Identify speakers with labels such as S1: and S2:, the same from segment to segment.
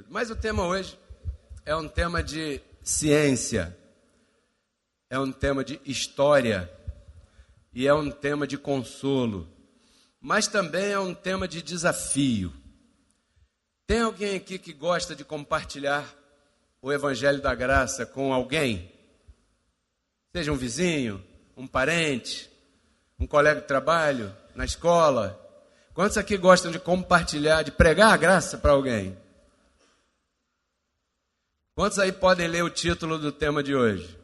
S1: Mas o tema hoje é um tema de ciência, é um tema de história e é um tema de consolo, mas também é um tema de desafio. Tem alguém aqui que gosta de compartilhar o Evangelho da Graça com alguém? Seja um vizinho, um parente, um colega de trabalho, na escola. Quantos aqui gostam de compartilhar, de pregar a graça para alguém? Quantos aí podem ler o título do tema de hoje?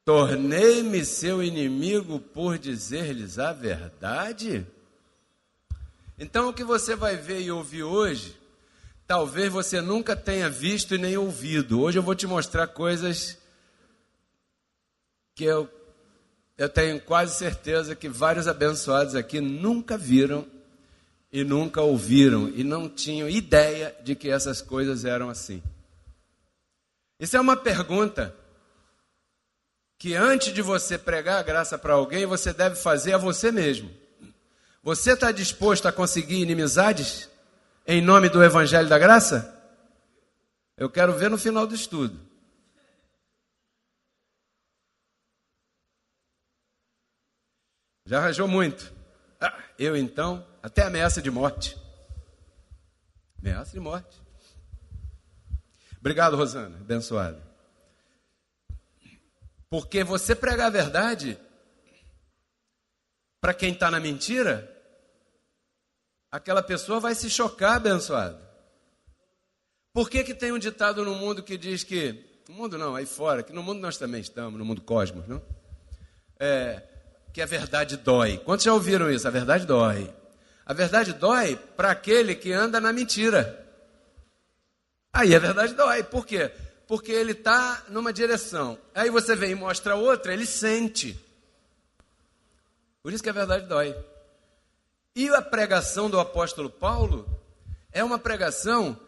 S1: Tornei-me seu inimigo por dizer-lhes a verdade? Então o que você vai ver e ouvir hoje, talvez você nunca tenha visto e nem ouvido. Hoje eu vou te mostrar coisas que eu tenho quase certeza que vários abençoados aqui nunca viram e nunca ouviram, e não tinham ideia de que essas coisas eram assim. Isso é uma pergunta que antes de você pregar a graça para alguém, você deve fazer a você mesmo. Você está disposto a conseguir inimizades em nome do Evangelho da Graça? Eu quero ver no final do estudo. Já arranjou muito. Eu então, até ameaça de morte. Ameaça de morte. Obrigado, Rosana, abençoada. Porque você pregar a verdade para quem está na mentira, aquela pessoa vai se chocar, abençoado. Por que tem um ditado no mundo que diz que, no mundo não, aí fora, que no mundo nós também estamos, no mundo cosmos, não? Que a verdade dói. Quantos já ouviram isso? A verdade dói. A verdade dói para aquele que anda na mentira. Aí a verdade dói. Por quê? Porque ele está numa direção. Aí você vem e mostra outra, ele sente. Por isso que a verdade dói. E a pregação do apóstolo Paulo é uma pregação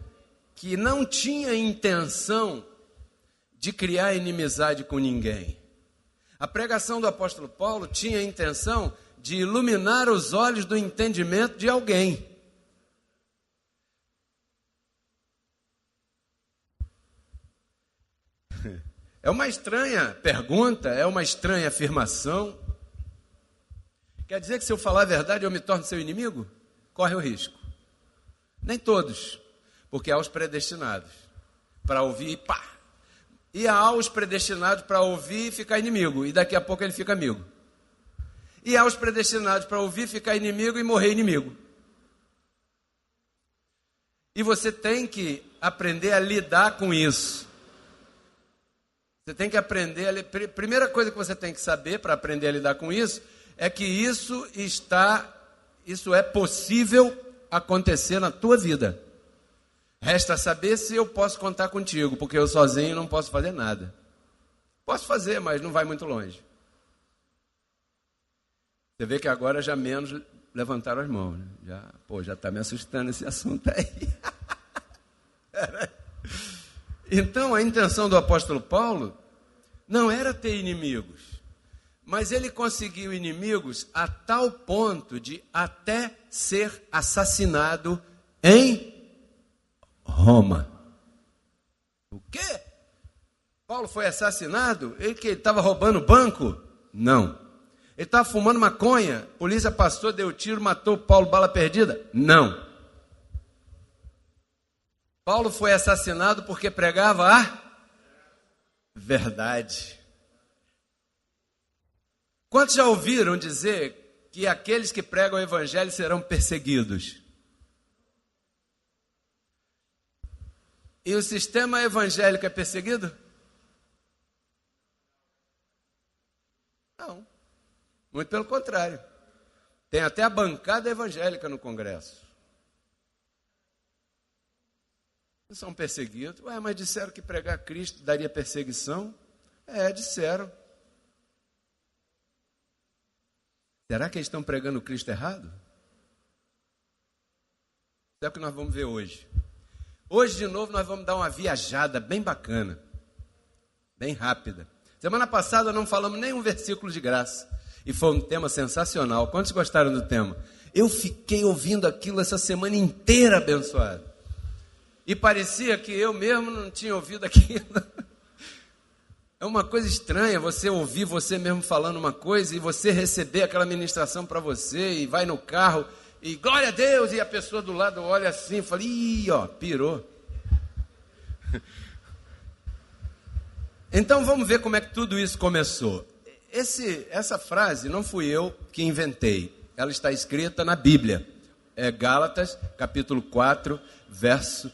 S1: que não tinha intenção de criar inimizade com ninguém. A pregação do apóstolo Paulo tinha a intenção de iluminar os olhos do entendimento de alguém. É uma estranha pergunta, é uma estranha afirmação. Quer dizer que se eu falar a verdade eu me torno seu inimigo? Corre o risco. Nem todos, porque há os predestinados para ouvir e pá. E há os predestinados para ouvir e ficar inimigo, e daqui a pouco ele fica amigo. E há os predestinados para ouvir, ficar inimigo e morrer inimigo. E você tem que aprender a lidar com isso. Você tem que aprender a... Primeira coisa que você tem que saber para aprender a lidar com isso é que isso é possível acontecer na tua vida. Resta saber se eu posso contar contigo, porque eu sozinho não posso fazer nada. Posso fazer, mas não vai muito longe. Você vê que agora já menos levantaram as mãos. Né? Já está me assustando esse assunto aí. Então, a intenção do apóstolo Paulo não era ter inimigos, mas ele conseguiu inimigos a tal ponto de até ser assassinado em Roma. O quê? Paulo foi assassinado? Ele que estava roubando banco? Não. Ele estava fumando maconha? A polícia passou, deu tiro, matou Paulo, bala perdida? Não. Paulo foi assassinado porque pregava a verdade. Quantos já ouviram dizer que aqueles que pregam o evangelho serão perseguidos? E o sistema evangélico é perseguido? Não. Muito pelo contrário. Tem até a bancada evangélica no Congresso. Não são perseguidos. Mas disseram que pregar Cristo daria perseguição? Disseram. Será que eles estão pregando Cristo errado? É o que nós vamos ver hoje. Hoje, de novo, nós vamos dar uma viajada bem bacana, bem rápida. Semana passada não falamos nenhum versículo de graça. E foi um tema sensacional. Quantos gostaram do tema? Eu fiquei ouvindo aquilo essa semana inteira, abençoado. E parecia que eu mesmo não tinha ouvido aquilo. É uma coisa estranha você ouvir você mesmo falando uma coisa e você receber aquela ministração para você e vai no carro e glória a Deus, e a pessoa do lado olha assim e fala, ih, ó, pirou. Então vamos ver como é que tudo isso começou. Essa frase não fui eu que inventei. Ela está escrita na Bíblia. É Gálatas, capítulo 4, verso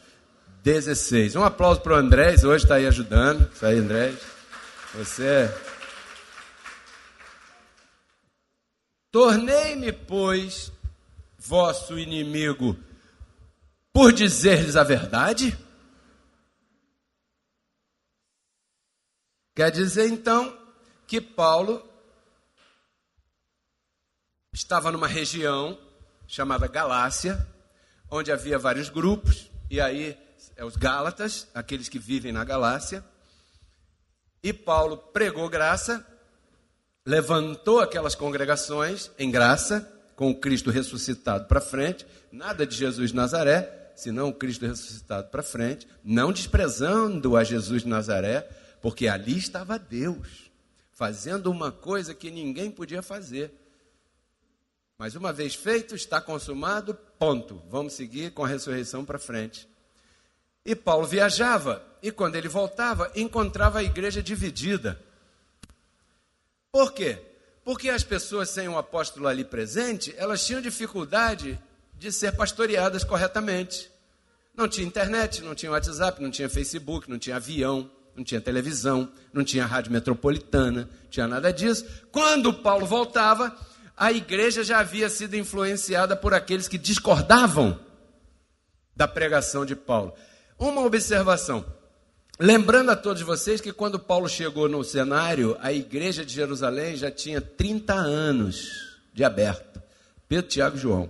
S1: 16. Um aplauso para o Andrés, hoje está aí ajudando. Isso aí, Andrés. Você. Tornei-me, pois, vosso inimigo por dizer-lhes a verdade? Quer dizer, então, que Paulo estava numa região chamada Galácia, onde havia vários grupos, e aí os Gálatas, aqueles que vivem na Galácia, e Paulo pregou graça, levantou aquelas congregações em graça, com o Cristo ressuscitado para frente, nada de Jesus de Nazaré, senão o Cristo ressuscitado para frente, não desprezando a Jesus de Nazaré, porque ali estava Deus, fazendo uma coisa que ninguém podia fazer. Mas uma vez feito, está consumado, ponto. Vamos seguir com a ressurreição para frente. E Paulo viajava, e quando ele voltava, encontrava a igreja dividida. Por quê? Porque as pessoas sem um apóstolo ali presente, elas tinham dificuldade de ser pastoreadas corretamente. Não tinha internet, não tinha WhatsApp, não tinha Facebook, não tinha avião, não tinha televisão, não tinha rádio metropolitana, não tinha nada disso. Quando Paulo voltava, a igreja já havia sido influenciada por aqueles que discordavam da pregação de Paulo. Uma observação. Lembrando a todos vocês que quando Paulo chegou no cenário, a igreja de Jerusalém já tinha 30 anos de aberto. Pedro, Tiago e João.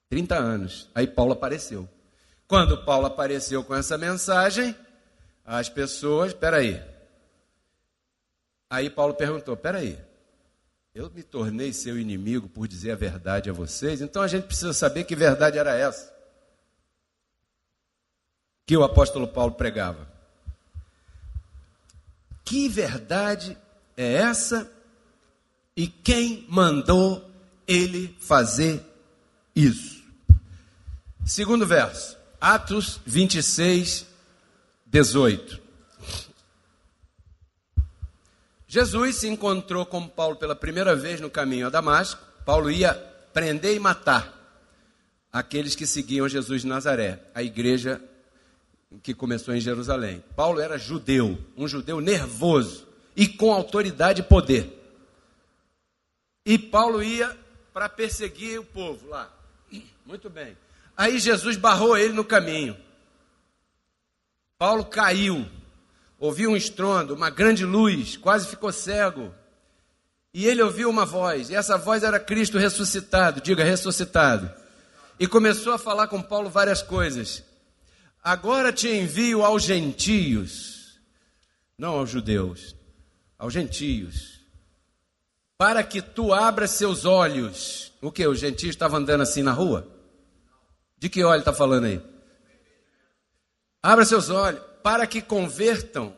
S1: 30 anos. Aí Paulo apareceu. Quando Paulo apareceu com essa mensagem, as pessoas, peraí. Aí Paulo perguntou, peraí, eu me tornei seu inimigo por dizer a verdade a vocês? Então a gente precisa saber que verdade era essa que o apóstolo Paulo pregava. Que verdade é essa e quem mandou ele fazer isso? Segundo verso, Atos 26, 18. Jesus se encontrou com Paulo pela primeira vez no caminho a Damasco. Paulo ia prender e matar aqueles que seguiam Jesus de Nazaré, a igreja que começou em Jerusalém. Paulo era judeu, um judeu nervoso e com autoridade e poder. E Paulo ia para perseguir o povo lá. Muito bem. Aí Jesus barrou ele no caminho. Paulo caiu, ouviu um estrondo, uma grande luz, quase ficou cego. E ele ouviu uma voz, e essa voz era Cristo ressuscitado, diga ressuscitado. E começou a falar com Paulo várias coisas. Agora te envio aos gentios, não aos judeus, aos gentios, para que tu abras seus olhos. O que? Os gentios estavam andando assim na rua? De que olho está falando aí? Abra seus olhos, para que convertam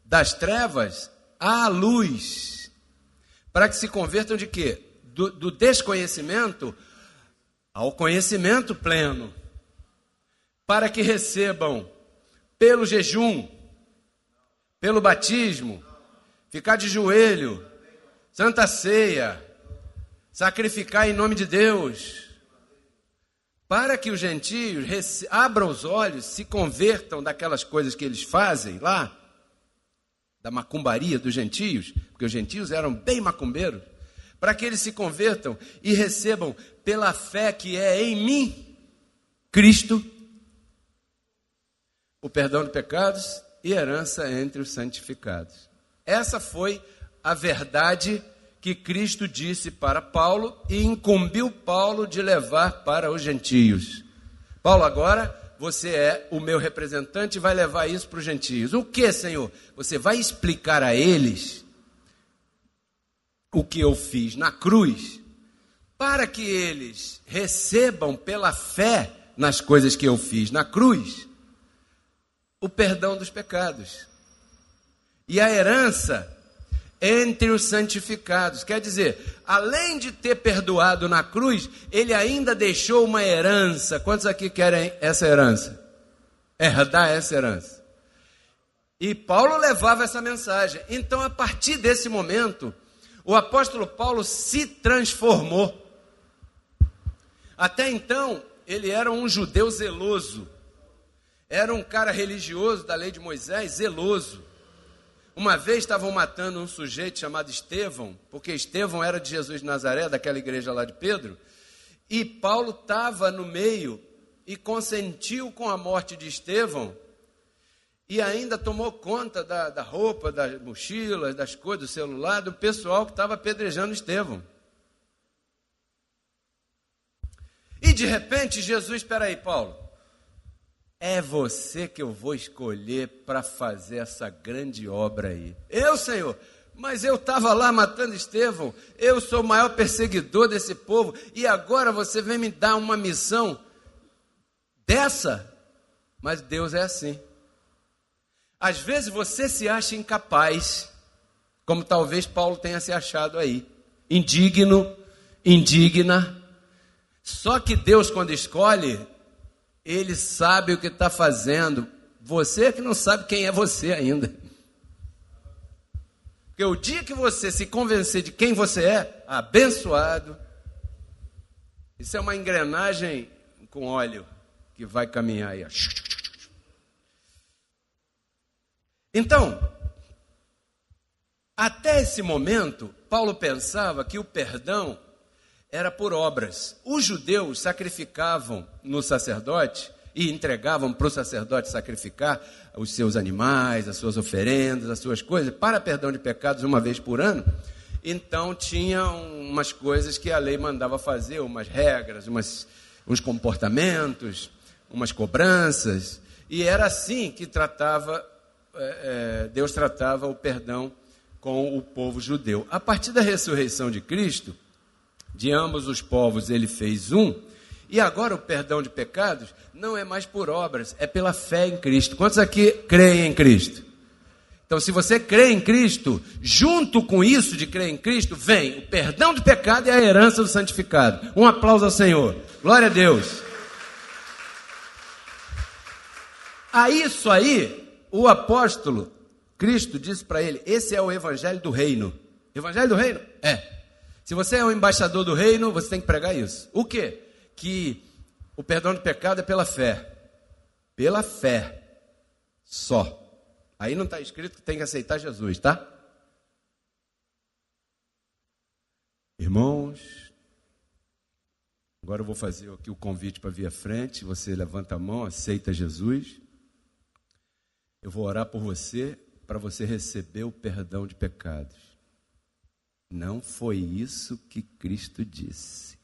S1: das trevas à luz. Para que se convertam de quê? Do desconhecimento ao conhecimento pleno. Para que recebam pelo jejum, pelo batismo, ficar de joelho, santa ceia, sacrificar em nome de Deus. Para que os gentios abram os olhos, se convertam daquelas coisas que eles fazem lá, da macumbaria dos gentios, porque os gentios eram bem macumbeiros, para que eles se convertam e recebam pela fé que é em mim, Cristo, o perdão de pecados e herança entre os santificados. Essa foi a verdade que Cristo disse para Paulo e incumbiu Paulo de levar para os gentios. Paulo, agora você é o meu representante e vai levar isso para os gentios. O que, Senhor? Você vai explicar a eles o que eu fiz na cruz, para que eles recebam pela fé nas coisas que eu fiz na cruz, o perdão dos pecados e a herança entre os santificados. Quer dizer, além de ter perdoado na cruz, ele ainda deixou uma herança. Quantos aqui querem essa herança? Herdar essa herança. E Paulo levava essa mensagem. Então, a partir desse momento, o apóstolo Paulo se transformou. Até então, ele era um judeu zeloso. Era um cara religioso da lei de Moisés, zeloso. Uma vez estavam matando um sujeito chamado Estevão, porque Estevão era de Jesus de Nazaré, daquela igreja lá de Pedro, e Paulo estava no meio e consentiu com a morte de Estevão, e ainda tomou conta da roupa, das mochilas, das coisas, do celular, do pessoal que estava apedrejando Estevão. E de repente Jesus, espera aí, Paulo, é você que eu vou escolher para fazer essa grande obra aí. Eu, Senhor, mas eu estava lá matando Estevão, eu sou o maior perseguidor desse povo, e agora você vem me dar uma missão dessa? Mas Deus é assim. Às vezes você se acha incapaz, como talvez Paulo tenha se achado aí, indigno, indigna. Só que Deus, quando escolhe, Ele sabe o que está fazendo. Você é que não sabe quem é você ainda. Porque o dia que você se convencer de quem você é, abençoado, isso é uma engrenagem com óleo que vai caminhar aí. Então, até esse momento, Paulo pensava que o perdão era por obras. Os judeus sacrificavam no sacerdote e entregavam para o sacerdote sacrificar os seus animais, as suas oferendas, as suas coisas, para perdão de pecados uma vez por ano. Então tinha umas coisas que a lei mandava fazer, umas regras, uns comportamentos, umas cobranças, e era assim que Deus tratava o perdão com o povo judeu. A partir da ressurreição de Cristo, de ambos os povos ele fez um, e agora o perdão de pecados não é mais por obras, é pela fé em Cristo. Quantos aqui creem em Cristo? Então, se você crê em Cristo, junto com isso de crer em Cristo, vem o perdão de pecado e a herança do santificado. Um aplauso ao Senhor. Glória a Deus. A isso aí, o apóstolo Cristo disse para ele, esse é o evangelho do reino. Evangelho do reino? É. Se você é um embaixador do reino, você tem que pregar isso. O quê? Que o perdão de pecado é pela fé. Pela fé. Só. Aí não está escrito que tem que aceitar Jesus, tá? Irmãos, agora eu vou fazer aqui o convite para vir à frente. Você levanta a mão, aceita Jesus. Eu vou orar por você, para você receber o perdão de pecados. Não foi isso que Cristo disse.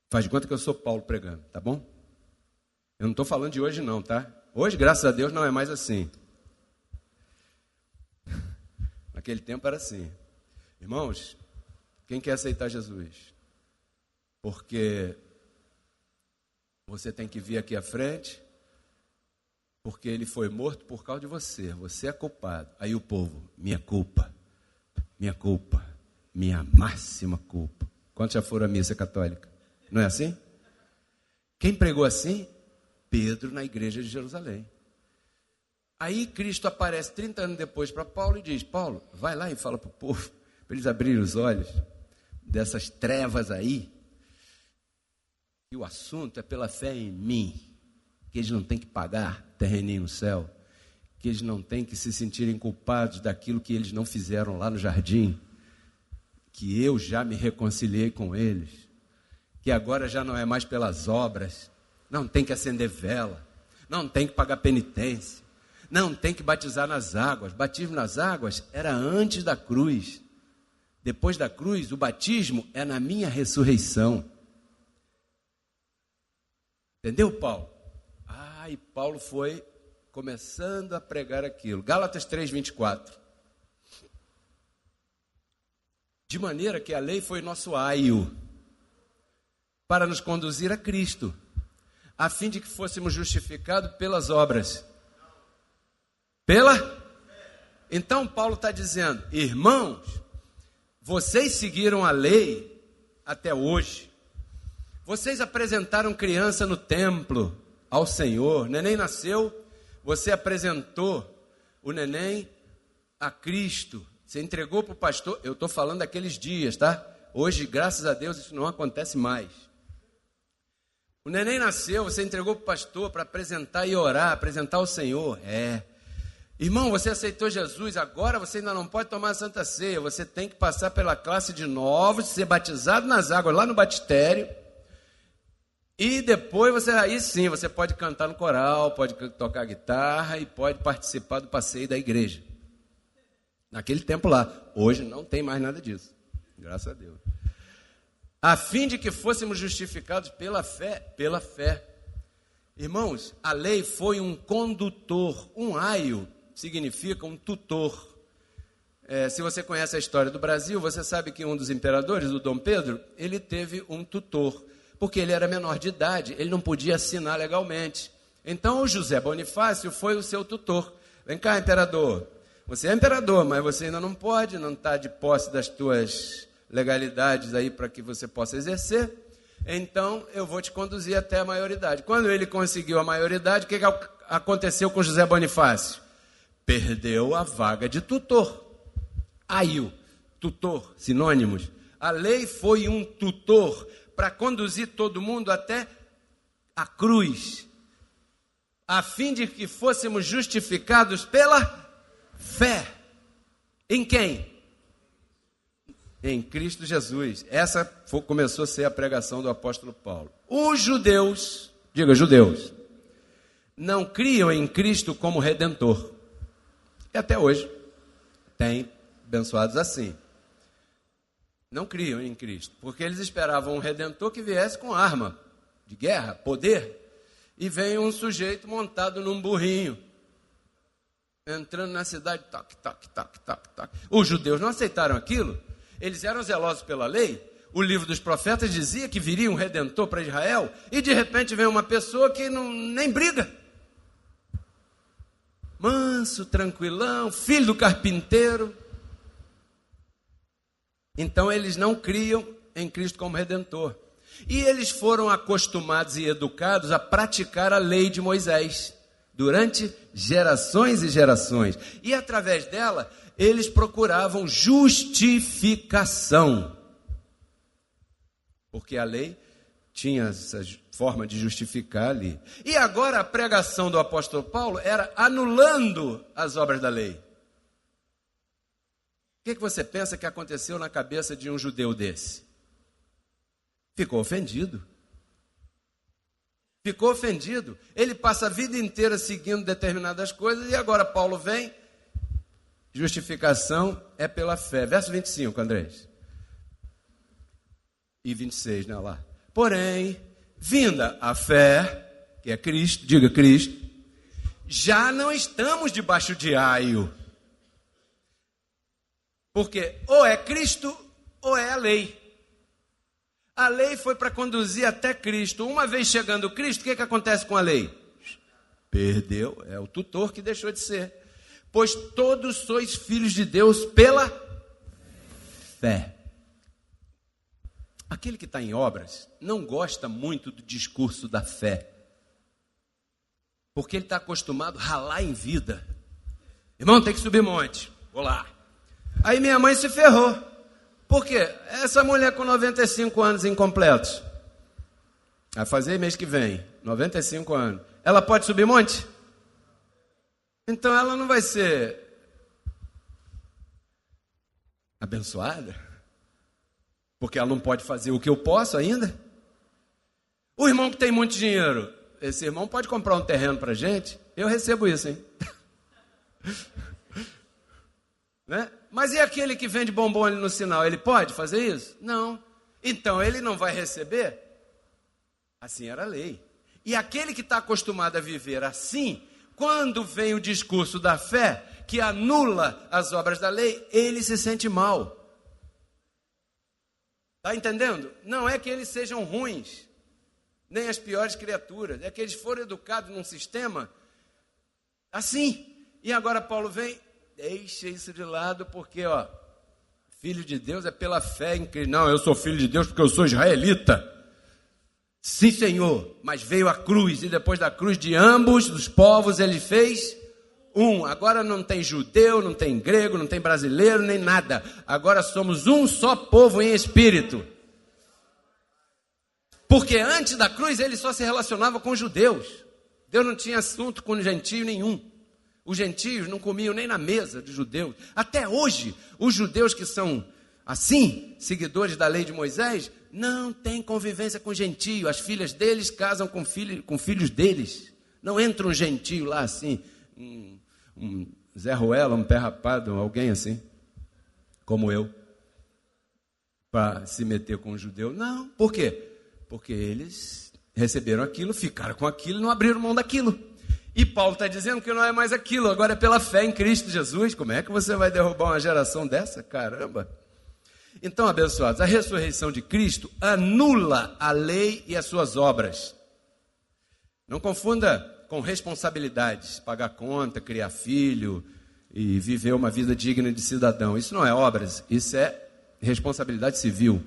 S1: Faz de conta que eu sou Paulo pregando, tá bom? Eu não estou falando de hoje não, tá? Hoje, graças a Deus, não é mais assim. Naquele tempo era assim. Irmãos, quem quer aceitar Jesus? Porque você tem que vir aqui à frente, porque ele foi morto por causa de você. Você é culpado. Aí o povo, minha culpa, minha máxima culpa. Quantos já foram à missa católica? Não é assim? Quem pregou assim? Pedro, na igreja de Jerusalém. Aí Cristo aparece 30 anos depois para Paulo e diz, Paulo, vai lá e fala para o povo, para eles abrirem os olhos dessas trevas aí, e o assunto é pela fé em mim, que eles não têm que pagar terreninho no céu, que eles não têm que se sentirem culpados daquilo que eles não fizeram lá no jardim, que eu já me reconciliei com eles, que agora já não é mais pelas obras, não tem que acender vela, não tem que pagar penitência, Não, tem que batizar nas águas. Batismo nas águas era antes da cruz. Depois da cruz, o batismo é na minha ressurreição. Entendeu, Paulo? E Paulo foi começando a pregar aquilo. Gálatas 3:24. De maneira que a lei foi nosso aio para nos conduzir a Cristo, a fim de que fôssemos justificados pelas obras. Então Paulo está dizendo, irmãos, vocês seguiram a lei até hoje. Vocês apresentaram criança no templo ao Senhor. Neném nasceu, você apresentou o neném a Cristo. Você entregou para o pastor. Eu estou falando daqueles dias, tá? Hoje, graças a Deus, isso não acontece mais. O neném nasceu, você entregou para o pastor para apresentar e orar, apresentar ao Senhor. Irmão, você aceitou Jesus, agora você ainda não pode tomar a Santa Ceia. Você tem que passar pela classe de novos, ser batizado nas águas lá no batistério. E depois aí sim, você pode cantar no coral, pode tocar guitarra e pode participar do passeio da igreja. Naquele tempo lá. Hoje não tem mais nada disso. Graças a Deus. A fim de que fôssemos justificados pela fé. Irmãos, a lei foi um condutor. Um aio significa um tutor. Se você conhece a história do Brasil, você sabe que um dos imperadores, o Dom Pedro, ele teve um tutor. Porque ele era menor de idade, ele não podia assinar legalmente. Então o José Bonifácio foi o seu tutor. Vem cá, imperador. Você é imperador, mas você ainda não pode, não está de posse das tuas legalidades aí para que você possa exercer. Então eu vou te conduzir até a maioridade. Quando ele conseguiu a maioridade, o que aconteceu com José Bonifácio? Perdeu a vaga de tutor. Aio, tutor, sinônimos. A lei foi um tutor para conduzir todo mundo até a cruz, a fim de que fôssemos justificados pela fé. Em quem? Em Cristo Jesus. Essa começou a ser a pregação do apóstolo Paulo. Os judeus, diga judeus, não criam em Cristo como Redentor. E até hoje tem abençoados assim. Não criam em Cristo, porque eles esperavam um Redentor que viesse com arma de guerra, poder, e vem um sujeito montado num burrinho, entrando na cidade, toque, toque, toque, toque, toque. Os judeus não aceitaram aquilo, eles eram zelosos pela lei, o livro dos profetas dizia que viria um Redentor para Israel, e de repente vem uma pessoa que nem briga, manso, tranquilão, filho do carpinteiro. Então eles não criam em Cristo como Redentor. E eles foram acostumados e educados a praticar a lei de Moisés durante gerações e gerações. E através dela, eles procuravam justificação. Porque a lei tinha essa forma de justificar ali. E agora a pregação do apóstolo Paulo era anulando as obras da lei. O que você pensa que aconteceu na cabeça de um judeu desse? Ficou ofendido. Ficou ofendido. Ele passa a vida inteira seguindo determinadas coisas e agora Paulo vem. Justificação é pela fé. Verso 25, Andrés. E 26, né, lá. Porém, vinda a fé, que é Cristo, diga Cristo, já não estamos debaixo de aio. Porque ou é Cristo ou é a lei. A lei foi para conduzir até Cristo. Uma vez chegando Cristo, o que acontece com a lei? Perdeu, é o tutor que deixou de ser. Pois todos sois filhos de Deus pela fé. Aquele que está em obras não gosta muito do discurso da fé. Porque ele está acostumado a ralar em vida. Irmão, tem que subir monte. Vou lá. Aí minha mãe se ferrou. Por quê? Essa mulher com 95 anos incompletos. Vai fazer mês que vem. 95 anos. Ela pode subir monte? Então ela não vai ser abençoada? Porque ela não pode fazer o que eu posso ainda? O irmão que tem muito dinheiro, esse irmão pode comprar um terreno para a gente? Eu recebo isso, hein? Né? Mas e aquele que vende bombom ali no sinal, ele pode fazer isso? Não. Então ele não vai receber? Assim era a lei. E aquele que está acostumado a viver assim, quando vem o discurso da fé, que anula as obras da lei, ele se sente mal. Está entendendo? Não é que eles sejam ruins, nem as piores criaturas, é que eles foram educados num sistema assim. E agora Paulo vem, deixa isso de lado, porque, filho de Deus é pela fé em Cristo. Não, eu sou filho de Deus porque eu sou israelita. Sim, Senhor, mas veio a cruz, e depois da cruz de ambos os povos ele fez um. Agora não tem judeu, não tem grego, não tem brasileiro, nem nada. Agora somos um só povo em espírito. Porque antes da cruz ele só se relacionava com os judeus. Deus não tinha assunto com gentio nenhum. Os gentios não comiam nem na mesa dos judeus. Até hoje, os judeus que são assim, seguidores da lei de Moisés, não têm convivência com gentio. As filhas deles casam com filhos deles. Não entra um gentio lá assim, um Zé Ruela, um pé rapado, alguém assim, como eu, para se meter com um judeu. Não. Por quê? Porque eles receberam aquilo, ficaram com aquilo e não abriram mão daquilo. E Paulo está dizendo que não é mais aquilo, agora é pela fé em Cristo Jesus. Como é que você vai derrubar uma geração dessa? Caramba! Então, abençoados, a ressurreição de Cristo anula a lei e as suas obras. Não confunda com responsabilidades, pagar conta, criar filho e viver uma vida digna de cidadão. Isso não é obras, isso é responsabilidade civil.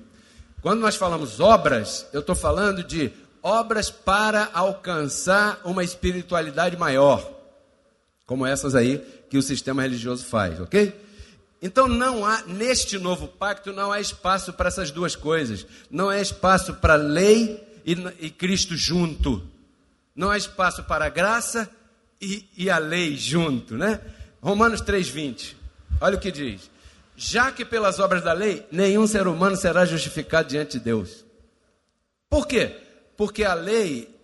S1: Quando nós falamos obras, eu estou falando de obras para alcançar uma espiritualidade maior, como essas aí que o sistema religioso faz, ok? Então não há, neste novo pacto, não há espaço para essas duas coisas. Não há espaço para lei e Cristo junto. Não há espaço para a graça e a lei junto, né? Romanos 3:20, olha o que diz. Já que pelas obras da lei, nenhum ser humano será justificado diante de Deus. Por quê? Porque a lei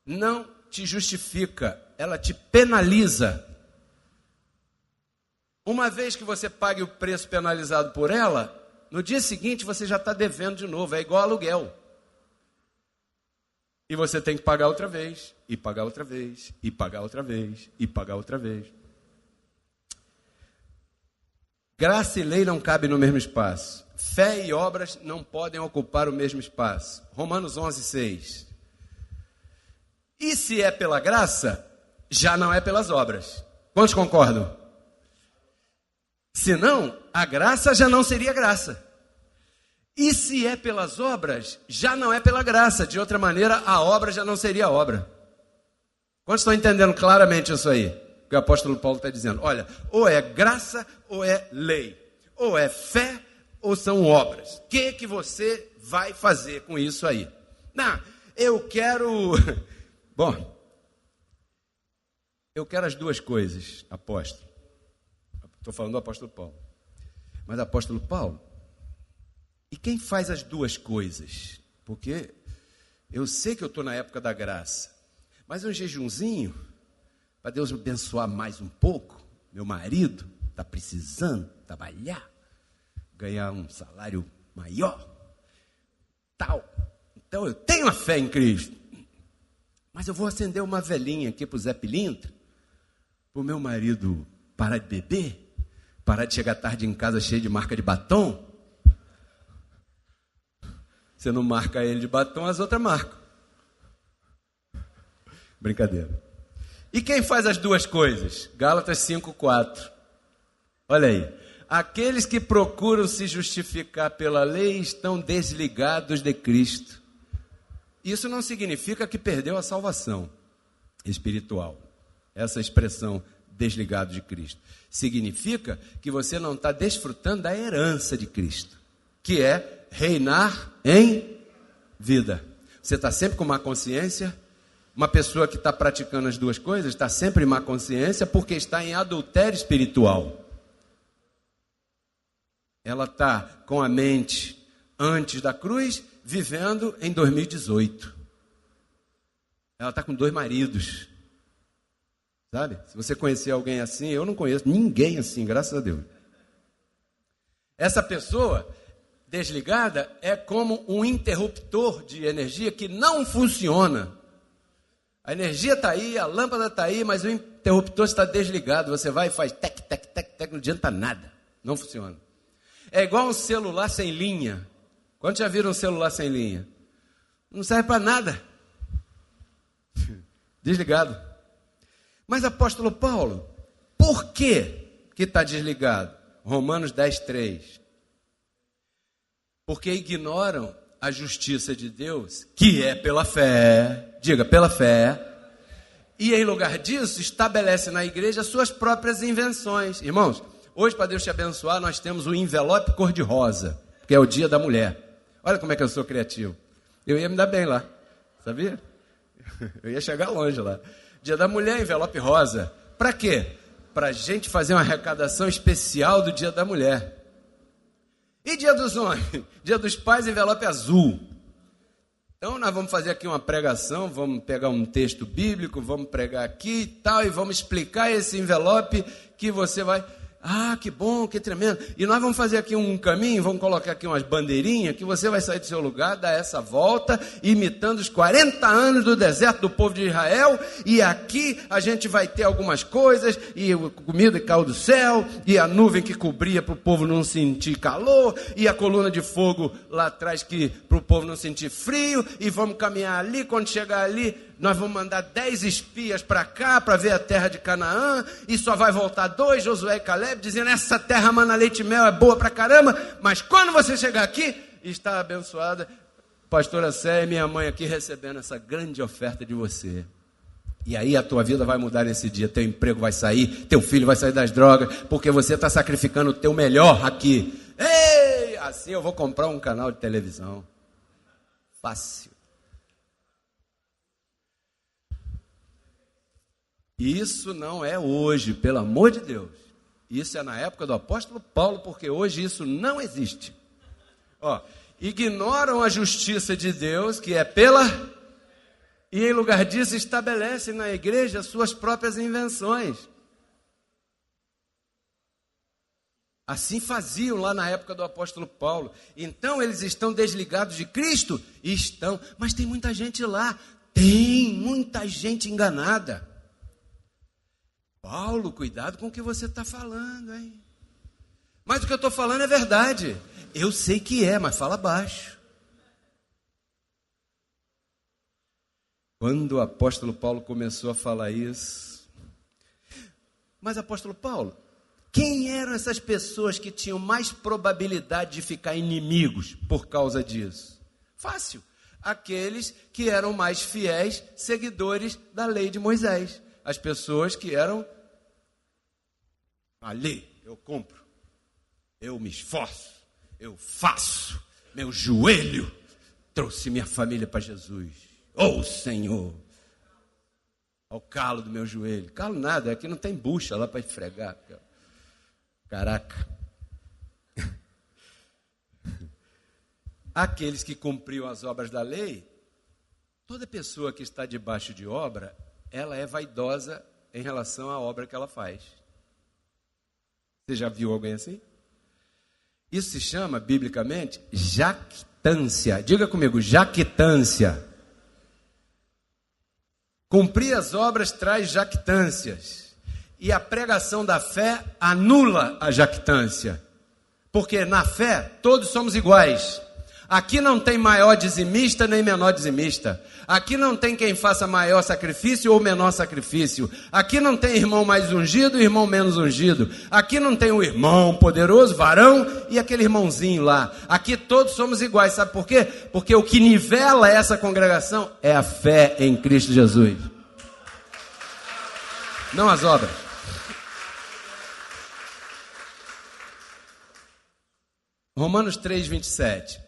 S1: não te justifica, ela te penaliza. Uma vez que você pague o preço penalizado por ela, no dia seguinte você já está devendo de novo, é igual aluguel. E você tem que pagar outra vez, e pagar outra vez, e pagar outra vez, e pagar outra vez. Graça e lei não cabem no mesmo espaço. Fé e obras não podem ocupar o mesmo espaço. Romanos 11:6. E se é pela graça, já não é pelas obras. Quantos concordam? Senão, a graça já não seria graça. E se é pelas obras, já não é pela graça. De outra maneira, a obra já não seria obra. Quantos estão entendendo claramente isso aí? Que o apóstolo Paulo está dizendo, olha, ou é graça ou é lei. Ou é fé ou são obras. O que você vai fazer com isso aí? Não, eu quero... Bom, eu quero as duas coisas, apóstolo. Estou falando do apóstolo Paulo. Mas apóstolo Paulo, e quem faz as duas coisas? Porque eu sei que eu estou na época da graça, mas um jejunzinho, para Deus me abençoar mais um pouco, meu marido está precisando trabalhar, ganhar um salário maior, tal. Então eu tenho a fé em Cristo, mas eu vou acender uma velhinha aqui para o Zé Pilintra, para o meu marido parar de beber, parar de chegar tarde em casa cheio de marca de batom. Você não marca ele de batom, as outras marcam. Brincadeira. E quem faz as duas coisas? Gálatas 5:4. Olha aí. Aqueles que procuram se justificar pela lei estão desligados de Cristo. Isso não significa que perdeu a salvação espiritual. Essa expressão, desligado de Cristo, significa que você não está desfrutando da herança de Cristo, que é reinar em vida. Você está sempre com má consciência. Uma pessoa que está praticando as duas coisas está sempre em má consciência porque está em adultério espiritual. Ela está com a mente antes da cruz, vivendo em 2018. Ela está com 2 maridos. Sabe? Se você conhecer alguém assim, eu não conheço ninguém assim, graças a Deus. Essa pessoa desligada é como um interruptor de energia que não funciona. A energia está aí, a lâmpada está aí, mas o interruptor está desligado. Você vai e faz tec, tec, tec, tec, não adianta nada. Não funciona. É igual um celular sem linha. Quantos já viram um celular sem linha? Não serve para nada. Desligado. Mas apóstolo Paulo, por que está desligado? Romanos 10:3. Porque ignoram a justiça de Deus, que é pela fé. Diga, pela fé. E em lugar disso, estabelece na igreja as suas próprias invenções. Irmãos, hoje para Deus te abençoar, nós temos o envelope cor-de-rosa, que é o dia da mulher. Olha como é que eu sou criativo. Eu ia me dar bem lá, sabia? Eu ia chegar longe lá. Dia da mulher, envelope rosa. Para quê? Para a gente fazer uma arrecadação especial do dia da mulher. E dia dos homens? Dia dos pais, envelope azul. Então nós vamos fazer aqui uma pregação, vamos pegar um texto bíblico, vamos pregar aqui e tal, e vamos explicar esse envelope que você vai... Ah, que bom, que tremendo. E nós vamos fazer aqui um caminho, vamos colocar aqui umas bandeirinhas, que você vai sair do seu lugar, dar essa volta, imitando os 40 anos do deserto do povo de Israel, e aqui a gente vai ter algumas coisas, e comida que caiu do céu, e a nuvem que cobria para o povo não sentir calor, e a coluna de fogo lá atrás que para o povo não sentir frio, e vamos caminhar ali, quando chegar ali, nós vamos mandar 10 espias para cá, para ver a terra de Canaã, e só vai voltar 2, Josué e Caleb, dizendo, essa terra mana leite e mel é boa para caramba, mas quando você chegar aqui, está abençoada, pastora Sé e minha mãe aqui recebendo essa grande oferta de você. E aí a tua vida vai mudar nesse dia, teu emprego vai sair, teu filho vai sair das drogas, porque você está sacrificando o teu melhor aqui. Ei, assim eu vou comprar um canal de televisão. Fácil. Isso não é hoje, pelo amor de Deus. Isso é na época do apóstolo Paulo, porque hoje isso não existe. Ignoram a justiça de Deus, que é pela... E em lugar disso estabelecem na igreja suas próprias invenções. Assim faziam lá na época do apóstolo Paulo. Então eles estão desligados de Cristo? Estão, mas tem muita gente lá. Tem muita gente enganada. Paulo, cuidado com o que você está falando, hein? Mas o que eu estou falando é verdade. Eu sei que é, mas fala baixo. Quando o apóstolo Paulo começou a falar isso... Mas apóstolo Paulo, quem eram essas pessoas que tinham mais probabilidade de ficar inimigos por causa disso? Fácil. Aqueles que eram mais fiéis seguidores da lei de Moisés. As pessoas que eram, ali, eu compro, eu me esforço, eu faço, meu joelho trouxe minha família para Jesus. Oh, Senhor, ao calo do meu joelho. Calo nada, aqui não tem bucha lá para esfregar. Caraca. Aqueles que cumpriam as obras da lei, toda pessoa que está debaixo de obra, ela é vaidosa em relação à obra que ela faz. Você já viu alguém assim? Isso se chama, biblicamente, jactância. Diga comigo, jactância. Cumprir as obras traz jactâncias. E a pregação da fé anula a jactância. Porque na fé todos somos iguais. Aqui não tem maior dizimista nem menor dizimista. Aqui não tem quem faça maior sacrifício ou menor sacrifício. Aqui não tem irmão mais ungido e irmão menos ungido. Aqui não tem o irmão poderoso, varão, e aquele irmãozinho lá. Aqui todos somos iguais. Sabe por quê? Porque o que nivela essa congregação é a fé em Cristo Jesus. Não as obras. Romanos 3, 27.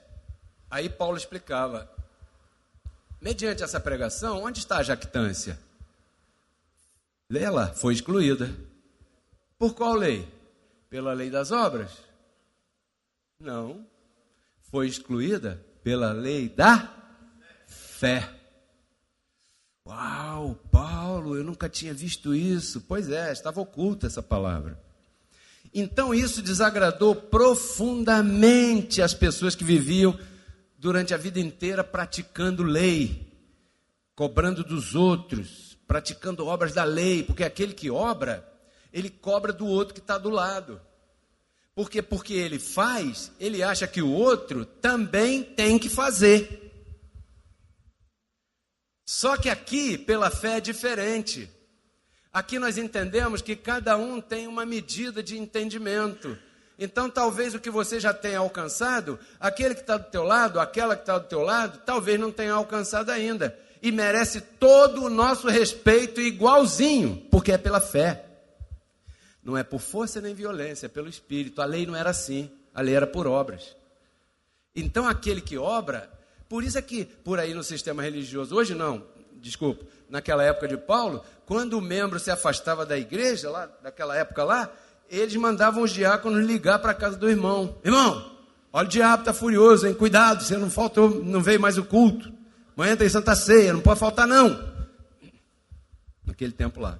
S1: Aí Paulo explicava, mediante essa pregação, onde está a jactância? Leia lá, foi excluída. Por qual lei? Pela lei das obras? Não, foi excluída pela lei da fé. Uau, Paulo, eu nunca tinha visto isso. Pois é, estava oculta essa palavra. Então isso desagradou profundamente as pessoas que viviam durante a vida inteira praticando lei, cobrando dos outros, praticando obras da lei, porque aquele que obra, ele cobra do outro que está do lado. Porque ele faz, ele acha que o outro também tem que fazer. Só que aqui, pela fé, é diferente. Aqui nós entendemos que cada um tem uma medida de entendimento. Então, talvez o que você já tenha alcançado, aquele que está do teu lado, aquela que está do teu lado, talvez não tenha alcançado ainda. E merece todo o nosso respeito igualzinho, porque é pela fé. Não é por força nem violência, é pelo Espírito. A lei não era assim, a lei era por obras. Então, aquele que obra, por isso é que, por aí no sistema religioso, hoje não, desculpa, naquela época de Paulo, quando o membro se afastava da igreja, lá, daquela época lá, eles mandavam os diáconos ligar para a casa do irmão. Irmão, olha o diabo está furioso, hein? Cuidado, você não faltou, não veio mais o culto. Amanhã tem Santa Ceia, não pode faltar não. Naquele tempo lá.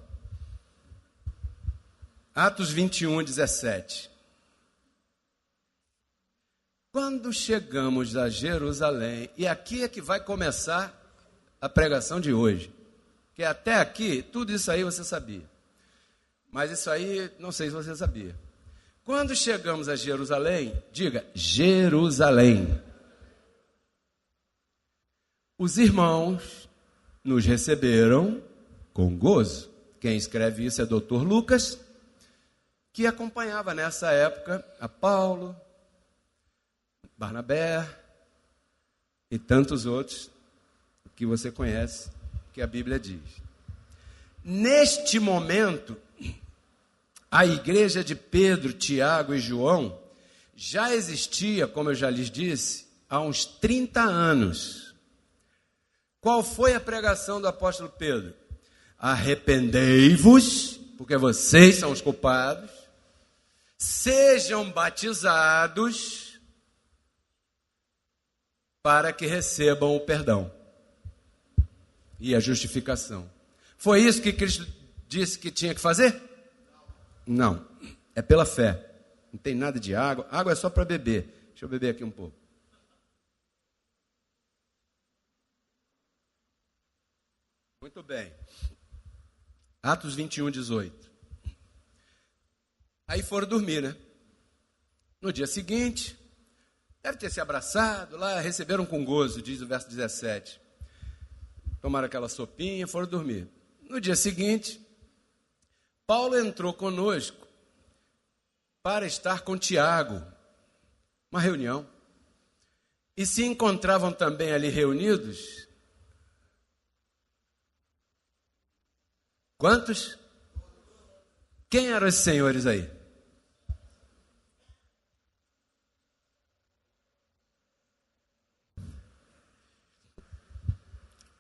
S1: Atos 21, 17. Quando chegamos a Jerusalém, e aqui é que vai começar a pregação de hoje, que até aqui, tudo isso aí você sabia, mas isso aí, não sei se você sabia. Quando chegamos a Jerusalém, diga, Jerusalém. Os irmãos nos receberam com gozo. Quem escreve isso é Dr. Lucas, que acompanhava nessa época a Paulo, Barnabé e tantos outros que você conhece, que a Bíblia diz. Neste momento, a igreja de Pedro, Tiago e João já existia, como eu já lhes disse, há uns 30 anos. Qual foi a pregação do apóstolo Pedro? Arrependei-vos, porque vocês são os culpados, sejam batizados para que recebam o perdão e a justificação. Foi isso que Cristo disse que tinha que fazer? Não, é pela fé. Não tem nada de água. Água é só para beber. Deixa eu beber aqui um pouco. Muito bem. Atos 21, 18. Aí foram dormir, né? No dia seguinte, deve ter se abraçado lá, receberam com gozo, diz o verso 17. Tomaram aquela sopinha, foram dormir. No dia seguinte, Paulo entrou conosco para estar com Tiago, uma reunião. E se encontravam também ali reunidos. Quantos? Quem eram os senhores aí?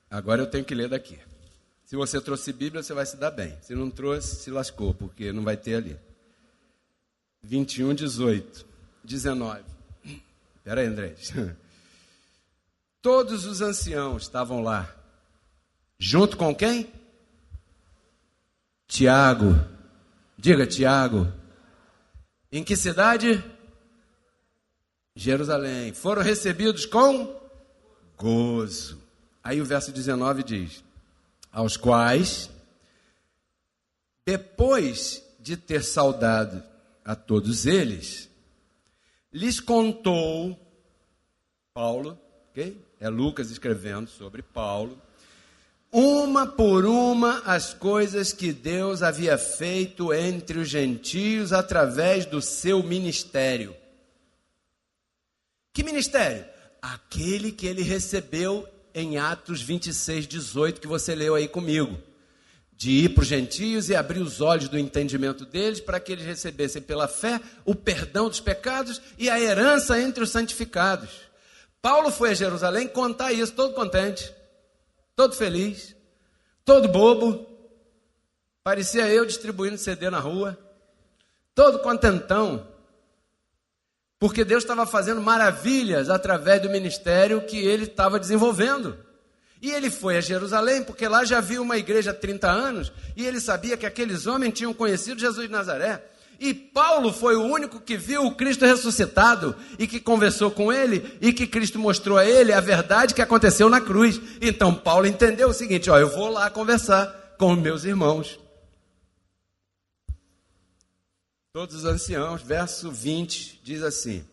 S1: Agora eu tenho que ler daqui. Se você trouxe Bíblia, você vai se dar bem. Se não trouxe, se lascou, porque não vai ter ali. 21, 18, 19. Espera aí, André. Todos os anciãos estavam lá. Junto com quem? Tiago. Diga, Tiago. Em que cidade? Jerusalém. Foram recebidos com gozo. Aí o verso 19 diz: aos quais, depois de ter saudado a todos eles, lhes contou, Paulo, ok? É Lucas escrevendo sobre Paulo, uma por uma as coisas que Deus havia feito entre os gentios através do seu ministério. Que ministério? Aquele que ele recebeu em Atos 26, 18, que você leu aí comigo. De ir para os gentios e abrir os olhos do entendimento deles para que eles recebessem pela fé o perdão dos pecados e a herança entre os santificados. Paulo foi a Jerusalém contar isso, todo contente, todo feliz, todo bobo. Parecia eu distribuindo CD na rua, todo contentão. Porque Deus estava fazendo maravilhas através do ministério que ele estava desenvolvendo. E ele foi a Jerusalém, porque lá já havia uma igreja há 30 anos, e ele sabia que aqueles homens tinham conhecido Jesus de Nazaré. E Paulo foi o único que viu o Cristo ressuscitado, e que conversou com ele, e que Cristo mostrou a ele a verdade que aconteceu na cruz. Então Paulo entendeu o seguinte, eu vou lá conversar com os meus irmãos. Todos os anciãos, verso 20, diz assim: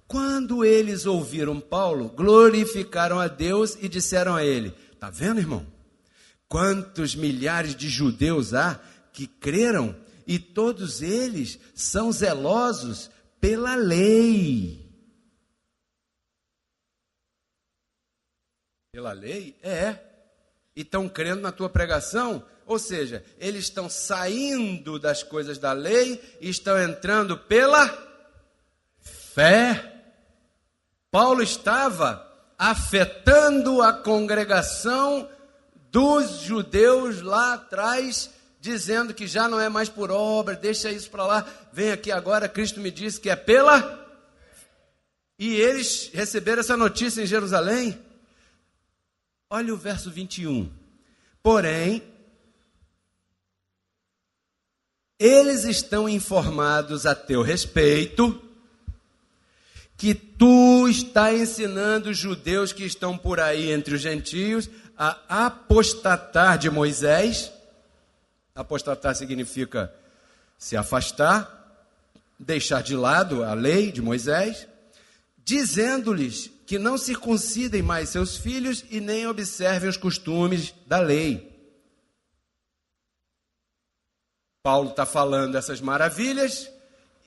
S1: quando eles ouviram Paulo, glorificaram a Deus e disseram a ele, está vendo, irmão? Quantos milhares de judeus há que creram, e todos eles são zelosos pela lei. Pela lei? E estão crendo na tua pregação? Ou seja, eles estão saindo das coisas da lei e estão entrando pela fé. Paulo estava afetando a congregação dos judeus lá atrás, dizendo que já não é mais por obra, deixa isso para lá, vem aqui agora, Cristo me disse que é pela... E eles receberam essa notícia em Jerusalém. Olha o verso 21. Porém, eles estão informados a teu respeito, que tu está ensinando os judeus que estão por aí entre os gentios a apostatar de Moisés. Apostatar significa se afastar, deixar de lado a lei de Moisés, dizendo-lhes que não circuncidem mais seus filhos e nem observem os costumes da lei. Paulo está falando essas maravilhas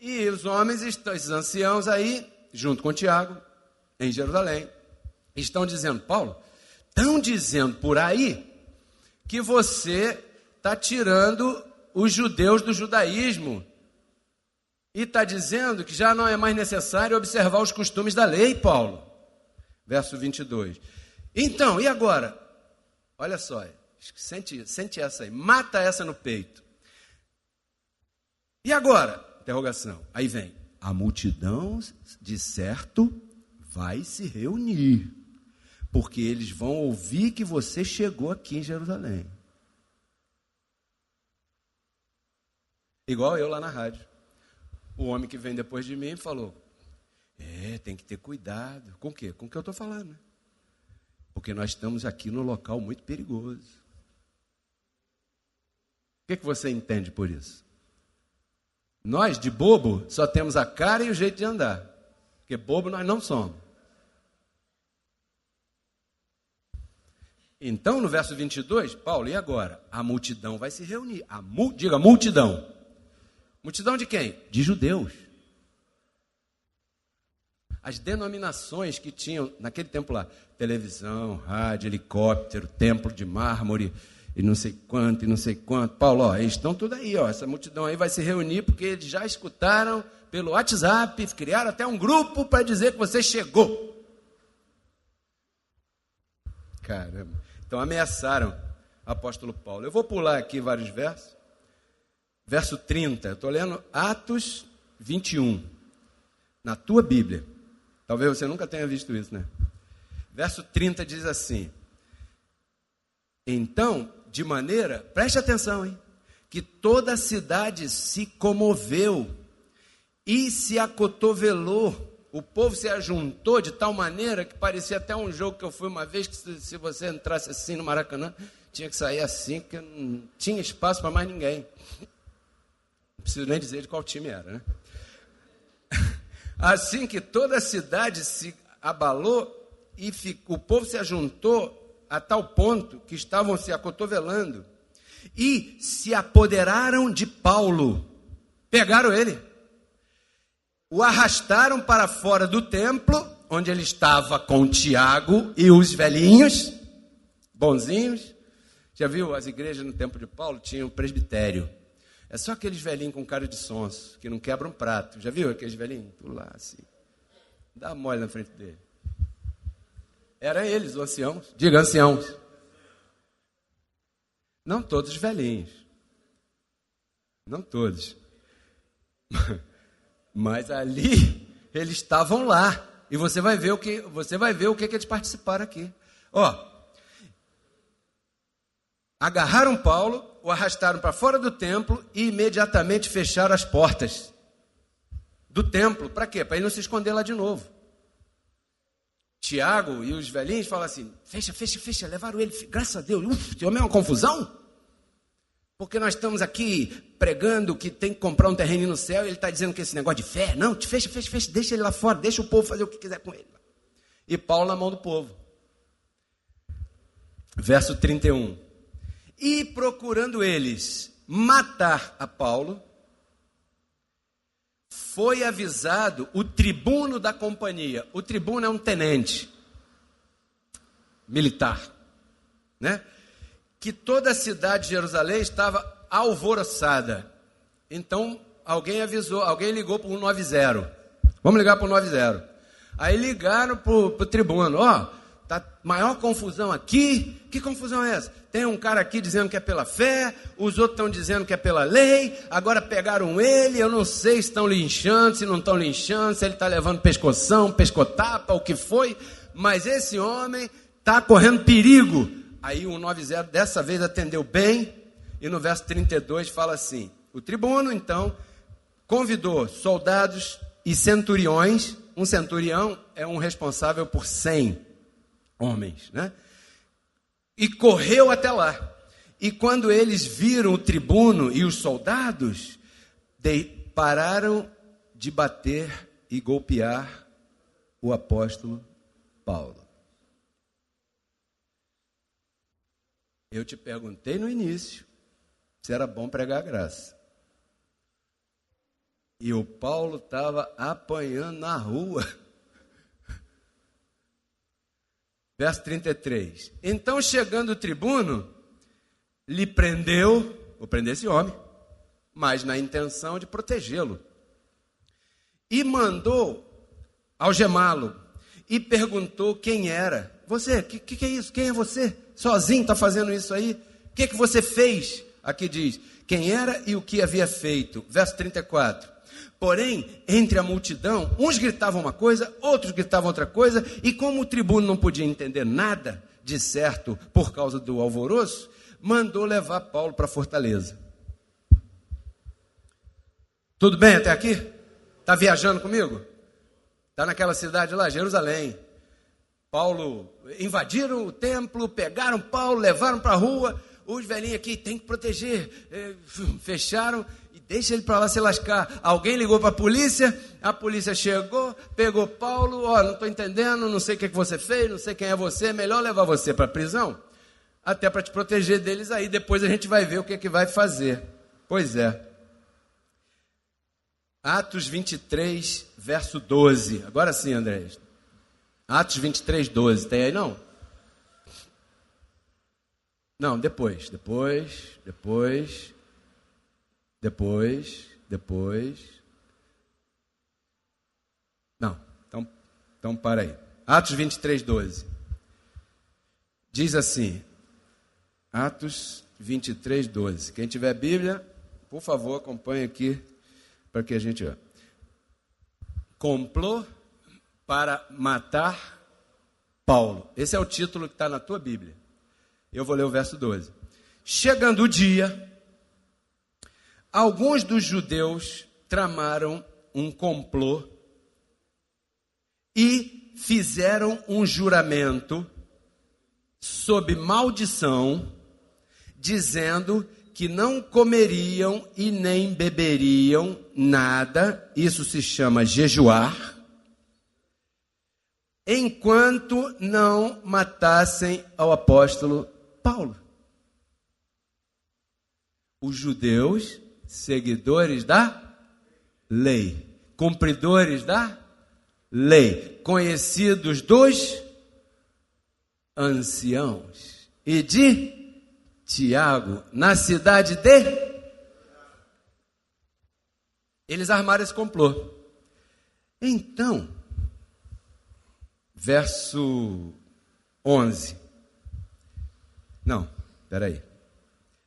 S1: e os homens, esses anciãos aí, junto com Tiago, em Jerusalém, estão dizendo, Paulo, estão dizendo por aí que você está tirando os judeus do judaísmo e está dizendo que já não é mais necessário observar os costumes da lei, Paulo. Verso 22. Então, e agora? Olha só, sente essa aí, mata essa no peito. E agora? Interrogação. Aí vem, a multidão de certo vai se reunir, porque eles vão ouvir que você chegou aqui em Jerusalém. Igual eu lá na rádio. O homem que vem depois de mim falou, tem que ter cuidado. Com o quê? Com o que eu estou falando, né? Porque nós estamos aqui num local muito perigoso. O que você entende por isso? Nós, de bobo, só temos a cara e o jeito de andar. Porque bobo nós não somos. Então, no verso 22, Paulo, e agora? A multidão vai se reunir. Diga, multidão. Multidão de quem? De judeus. As denominações que tinham, naquele tempo lá, televisão, rádio, helicóptero, templo de mármore, e não sei quanto, e não sei quanto. Paulo, eles estão tudo aí, essa multidão aí vai se reunir, porque eles já escutaram pelo WhatsApp, criaram até um grupo para dizer que você chegou. Caramba. Então ameaçaram o apóstolo Paulo. Eu vou pular aqui vários versos. Verso 30, eu estou lendo Atos 21, na tua Bíblia. Talvez você nunca tenha visto isso, né? Verso 30 diz assim, então, de maneira, preste atenção, hein? Que toda a cidade se comoveu e se acotovelou. O povo se ajuntou de tal maneira que parecia até um jogo que eu fui uma vez, que se você entrasse assim no Maracanã, tinha que sair assim, porque não tinha espaço para mais ninguém. Não preciso nem dizer de qual time era, né? Assim que toda a cidade se abalou e o povo se ajuntou a tal ponto que estavam se acotovelando e se apoderaram de Paulo. Pegaram ele, o arrastaram para fora do templo, onde ele estava com Tiago e os velhinhos, bonzinhos. Já viu as igrejas no tempo de Paulo? Tinha um presbitério. É só aqueles velhinhos com cara de sonso, que não quebram um prato. Já viu aqueles velhinhos? Tudo lá assim. Dá mole na frente dele. Eram eles, os anciãos. Diga, anciãos. Não todos os velhinhos. Não todos. Mas ali, eles estavam lá. E você vai ver o que eles participaram aqui. agarraram Paulo, o arrastaram para fora do templo e imediatamente fecharam as portas do templo. Para quê? Para ele não se esconder lá de novo. Tiago e os velhinhos falam assim, fecha, levaram ele, graças a Deus, tinha uma confusão? Porque nós estamos aqui pregando que tem que comprar um terreno no céu e ele está dizendo que esse negócio de fé, não, fecha, deixa ele lá fora, deixa o povo fazer o que quiser com ele. E Paulo na mão do povo. Verso 31. E procurando eles matar a Paulo, foi avisado o tribuno da companhia. O tribuno é um tenente militar, né? Que toda a cidade de Jerusalém estava alvoroçada. Então, alguém avisou, alguém ligou para o 190. Vamos ligar para o 90. Aí ligaram para o tribuno, tá maior confusão aqui. Que confusão é essa? Tem um cara aqui dizendo que é pela fé, os outros estão dizendo que é pela lei, agora pegaram ele, eu não sei se estão linchando, se não estão linchando, se ele está levando pescoção, pescotapa, o que foi, mas esse homem está correndo perigo. Aí o 190 dessa vez atendeu bem, e no verso 32 fala assim, o tribuno então convidou soldados e centuriões. Um centurião é um responsável por 100 homens, né? E correu até lá. E quando eles viram o tribuno e os soldados, pararam de bater e golpear o apóstolo Paulo. Eu te perguntei no início se era bom pregar a graça. E o Paulo estava apanhando na rua. Verso 33. Então, chegando o tribuno, lhe prendeu, vou prender esse homem, mas na intenção de protegê-lo. E mandou algemá-lo. E perguntou quem era. Você, que é isso? Quem é você? Sozinho está fazendo isso aí? O que você fez? Aqui diz, quem era e o que havia feito. Verso 34. Porém, entre a multidão, uns gritavam uma coisa, outros gritavam outra coisa, e como o tribuno não podia entender nada de certo por causa do alvoroço, mandou levar Paulo para a fortaleza. Tudo bem até aqui? Está viajando comigo? Está naquela cidade lá, Jerusalém. Paulo, invadiram o templo, pegaram Paulo, levaram para a rua. Os velhinhos aqui, tem que proteger. Fecharam e deixa ele para lá se lascar. Alguém ligou para a polícia chegou, pegou Paulo. Não estou entendendo, não sei o que você fez, não sei quem é você. É melhor levar você para a prisão, até para te proteger deles aí. Depois a gente vai ver o que vai fazer. Pois é. Atos 23, verso 12. Agora sim, André. Atos 23, 12. Tem aí não? Não, depois. Não, então para aí. Atos 23, 12. Diz assim, Atos 23, 12. Quem tiver Bíblia, por favor, acompanhe aqui, para que a gente... Complô para matar Paulo. Esse é o título que está na tua Bíblia. Eu vou ler o verso 12. Chegando o dia, alguns dos judeus tramaram um complô e fizeram um juramento sob maldição, dizendo que não comeriam e nem beberiam nada, isso se chama jejuar, enquanto não matassem ao apóstolo Paulo. Os judeus, seguidores da lei, cumpridores da lei, conhecidos dos anciãos e de Tiago, na cidade de... Eles armaram esse complô. Então, verso 11. Não, espera aí.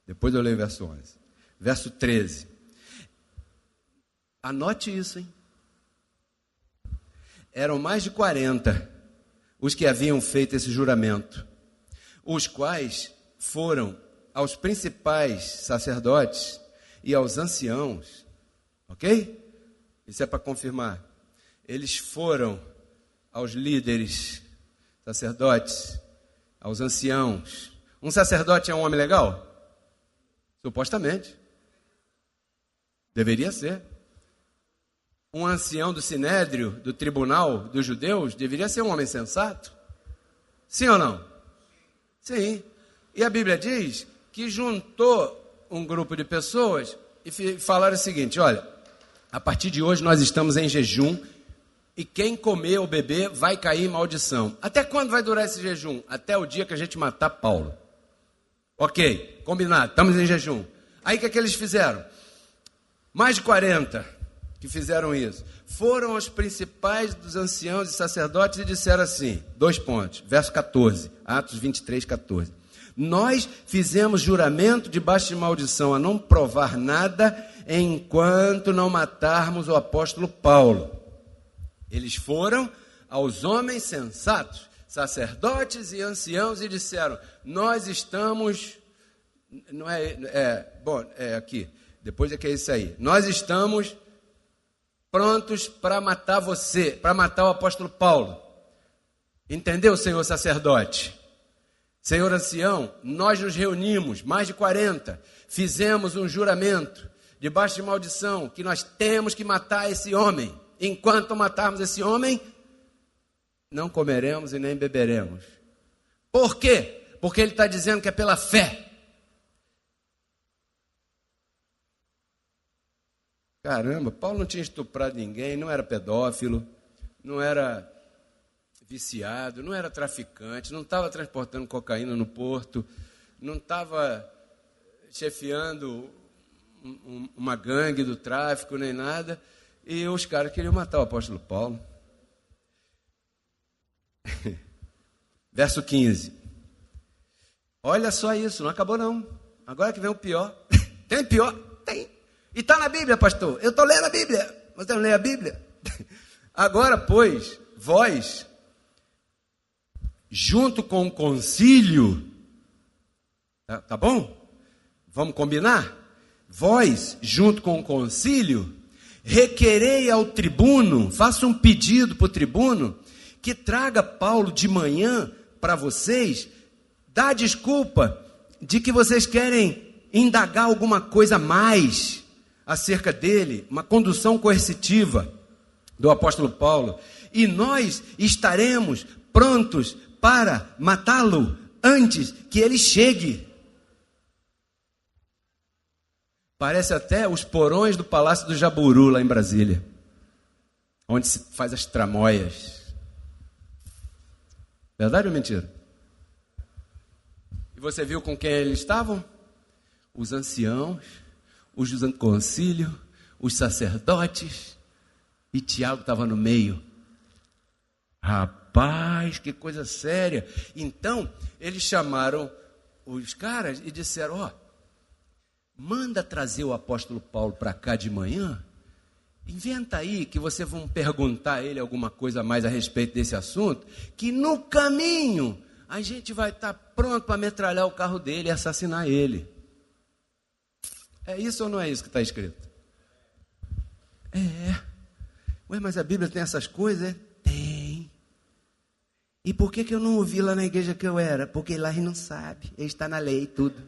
S1: Depois eu leio o verso 11. Verso 13. Anote isso, hein? Eram mais de 40 os que haviam feito esse juramento, os quais foram aos principais sacerdotes e aos anciãos, ok? Isso é para confirmar. Eles foram aos líderes, sacerdotes, aos anciãos. Um sacerdote é um homem legal? Supostamente. Deveria ser. Um ancião do sinédrio, do tribunal dos judeus, deveria ser um homem sensato? Sim ou não? Sim. E a Bíblia diz que juntou um grupo de pessoas e falaram o seguinte: olha, a partir de hoje nós estamos em jejum e quem comer ou beber vai cair em maldição. Até quando vai durar esse jejum? Até o dia que a gente matar Paulo. Ok, combinado, estamos em jejum. Aí o que é que eles fizeram? Mais de 40 que fizeram isso. Foram aos principais dos anciãos e sacerdotes e disseram assim, 2 pontos, verso 14, Atos 23, 14. Nós fizemos juramento debaixo de maldição a não provar nada enquanto não matarmos o apóstolo Paulo. Eles foram aos homens sensatos, sacerdotes e anciãos e disseram, nós estamos, aqui, depois é que é isso aí, nós estamos prontos para matar você, para matar o apóstolo Paulo. Entendeu, senhor sacerdote? Senhor ancião, nós nos reunimos, mais de 40, fizemos um juramento, debaixo de maldição, que nós temos que matar esse homem. Enquanto matarmos esse homem, não comeremos e nem beberemos. Por quê? Porque ele está dizendo que é pela fé. Caramba, Paulo não tinha estuprado ninguém, não era pedófilo, não era viciado, não era traficante, não estava transportando cocaína no porto, não estava chefiando uma gangue do tráfico, nem nada, e os caras queriam matar o apóstolo Paulo. Verso 15. Olha só isso, não acabou não. Agora que vem o pior. Tem pior? Tem. E está na Bíblia, pastor. Eu estou lendo a Bíblia. Você não lê a Bíblia? Agora, pois, vós, junto com o concílio, tá bom? Vamos combinar? Vós, junto com o concílio, requerei ao tribuno, faça um pedido para o tribuno, que traga Paulo de manhã para vocês, dá desculpa de que vocês querem indagar alguma coisa a mais acerca dele, uma condução coercitiva do apóstolo Paulo, e nós estaremos prontos para matá-lo antes que ele chegue. Parece até os porões do Palácio do Jaburu, lá em Brasília, onde se faz as tramóias. Verdade ou mentira? E você viu com quem eles estavam? Os anciãos, os do concílio, os sacerdotes, e Tiago estava no meio. Rapaz, que coisa séria. Então, eles chamaram os caras e disseram, manda trazer o apóstolo Paulo para cá de manhã, inventa aí que vocês vão perguntar a ele alguma coisa a mais a respeito desse assunto, que no caminho a gente vai estar pronto para metralhar o carro dele e assassinar ele. É isso ou não é isso que está escrito? Ué, mas a Bíblia tem essas coisas? Tem. E por que eu não ouvi lá na igreja que eu era? Porque lá ele não sabe, ele está na lei e tudo.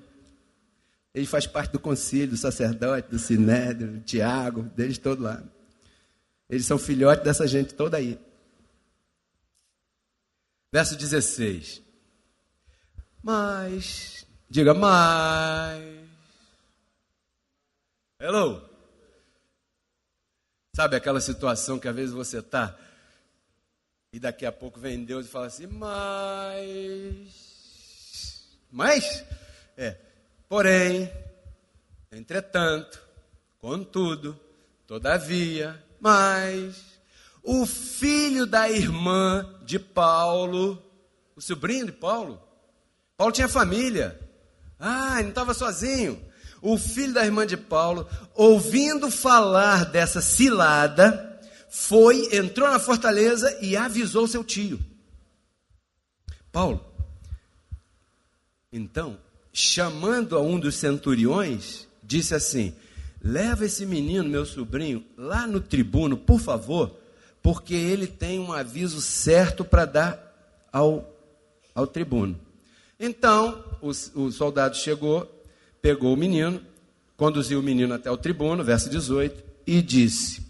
S1: Ele faz parte do concílio, do sacerdote, do sinédrio, do Tiago, deles todos lá. Eles são filhotes dessa gente toda aí. Verso 16. Mas, diga mais. Hello. Sabe aquela situação que às vezes você está e daqui a pouco vem Deus e fala assim, mas, porém, entretanto, contudo, todavia, mas, o filho da irmã de Paulo, o sobrinho de Paulo tinha família, ele não estava sozinho. O filho da irmã de Paulo, ouvindo falar dessa cilada, entrou na fortaleza e avisou seu tio. Paulo, então, chamando a um dos centuriões, disse assim: leva esse menino, meu sobrinho, lá no tribuno, por favor, porque ele tem um aviso certo para dar ao tribuno. Então, o soldado chegou, pegou o menino, conduziu o menino até o tribuno, verso 18, e disse: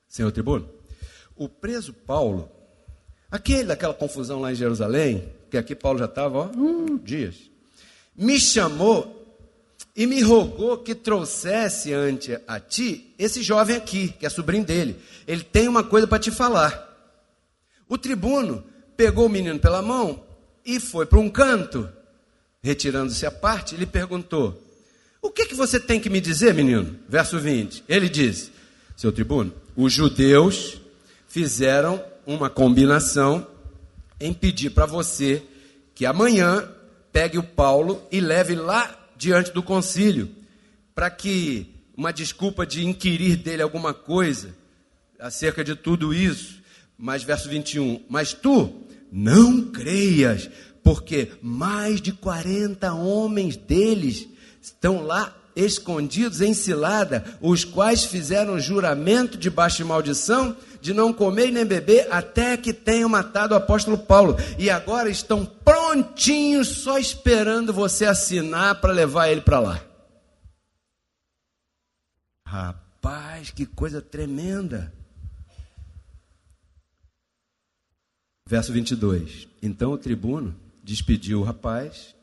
S1: senhor tribuno, o preso Paulo, daquela confusão lá em Jerusalém, que aqui Paulo já estava, dias, me chamou e me rogou que trouxesse ante a ti esse jovem aqui, que é sobrinho dele. Ele tem uma coisa para te falar. O tribuno pegou o menino pela mão e foi para um canto. Retirando-se à parte, lhe perguntou: o que você tem que me dizer, menino? Verso 20. Ele disse: seu tribuno, os judeus fizeram uma combinação em pedir para você que amanhã pegue o Paulo e leve lá diante do concílio, para que uma desculpa de inquirir dele alguma coisa acerca de tudo isso. Mas verso 21, mas tu não creias, porque mais de 40 homens deles estão lá escondidos em cilada, os quais fizeram juramento debaixo de maldição de não comer nem beber até que tenham matado o apóstolo Paulo, e agora estão prontinhos só esperando você assinar para levar ele para lá. Rapaz, que coisa tremenda. Verso 22. Então o tribuno despediu o rapaz,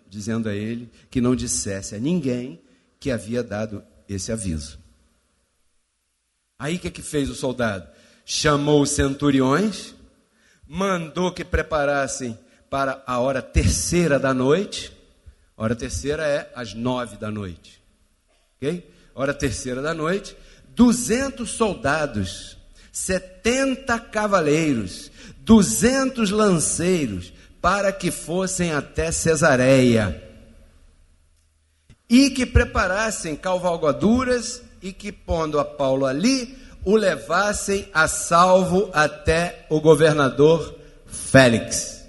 S1: dizendo a ele que não dissesse a ninguém que havia dado esse aviso. Aí o que fez o soldado? Chamou os centuriões, mandou que preparassem para a hora terceira da noite. A hora terceira é às 9 da noite. Ok? Hora terceira da noite, 200 soldados, 70 cavaleiros, 200 lanceiros, para que fossem até Cesareia, e que preparassem cavalgaduras, e que, pondo a Paulo ali, o levassem a salvo até o governador Félix.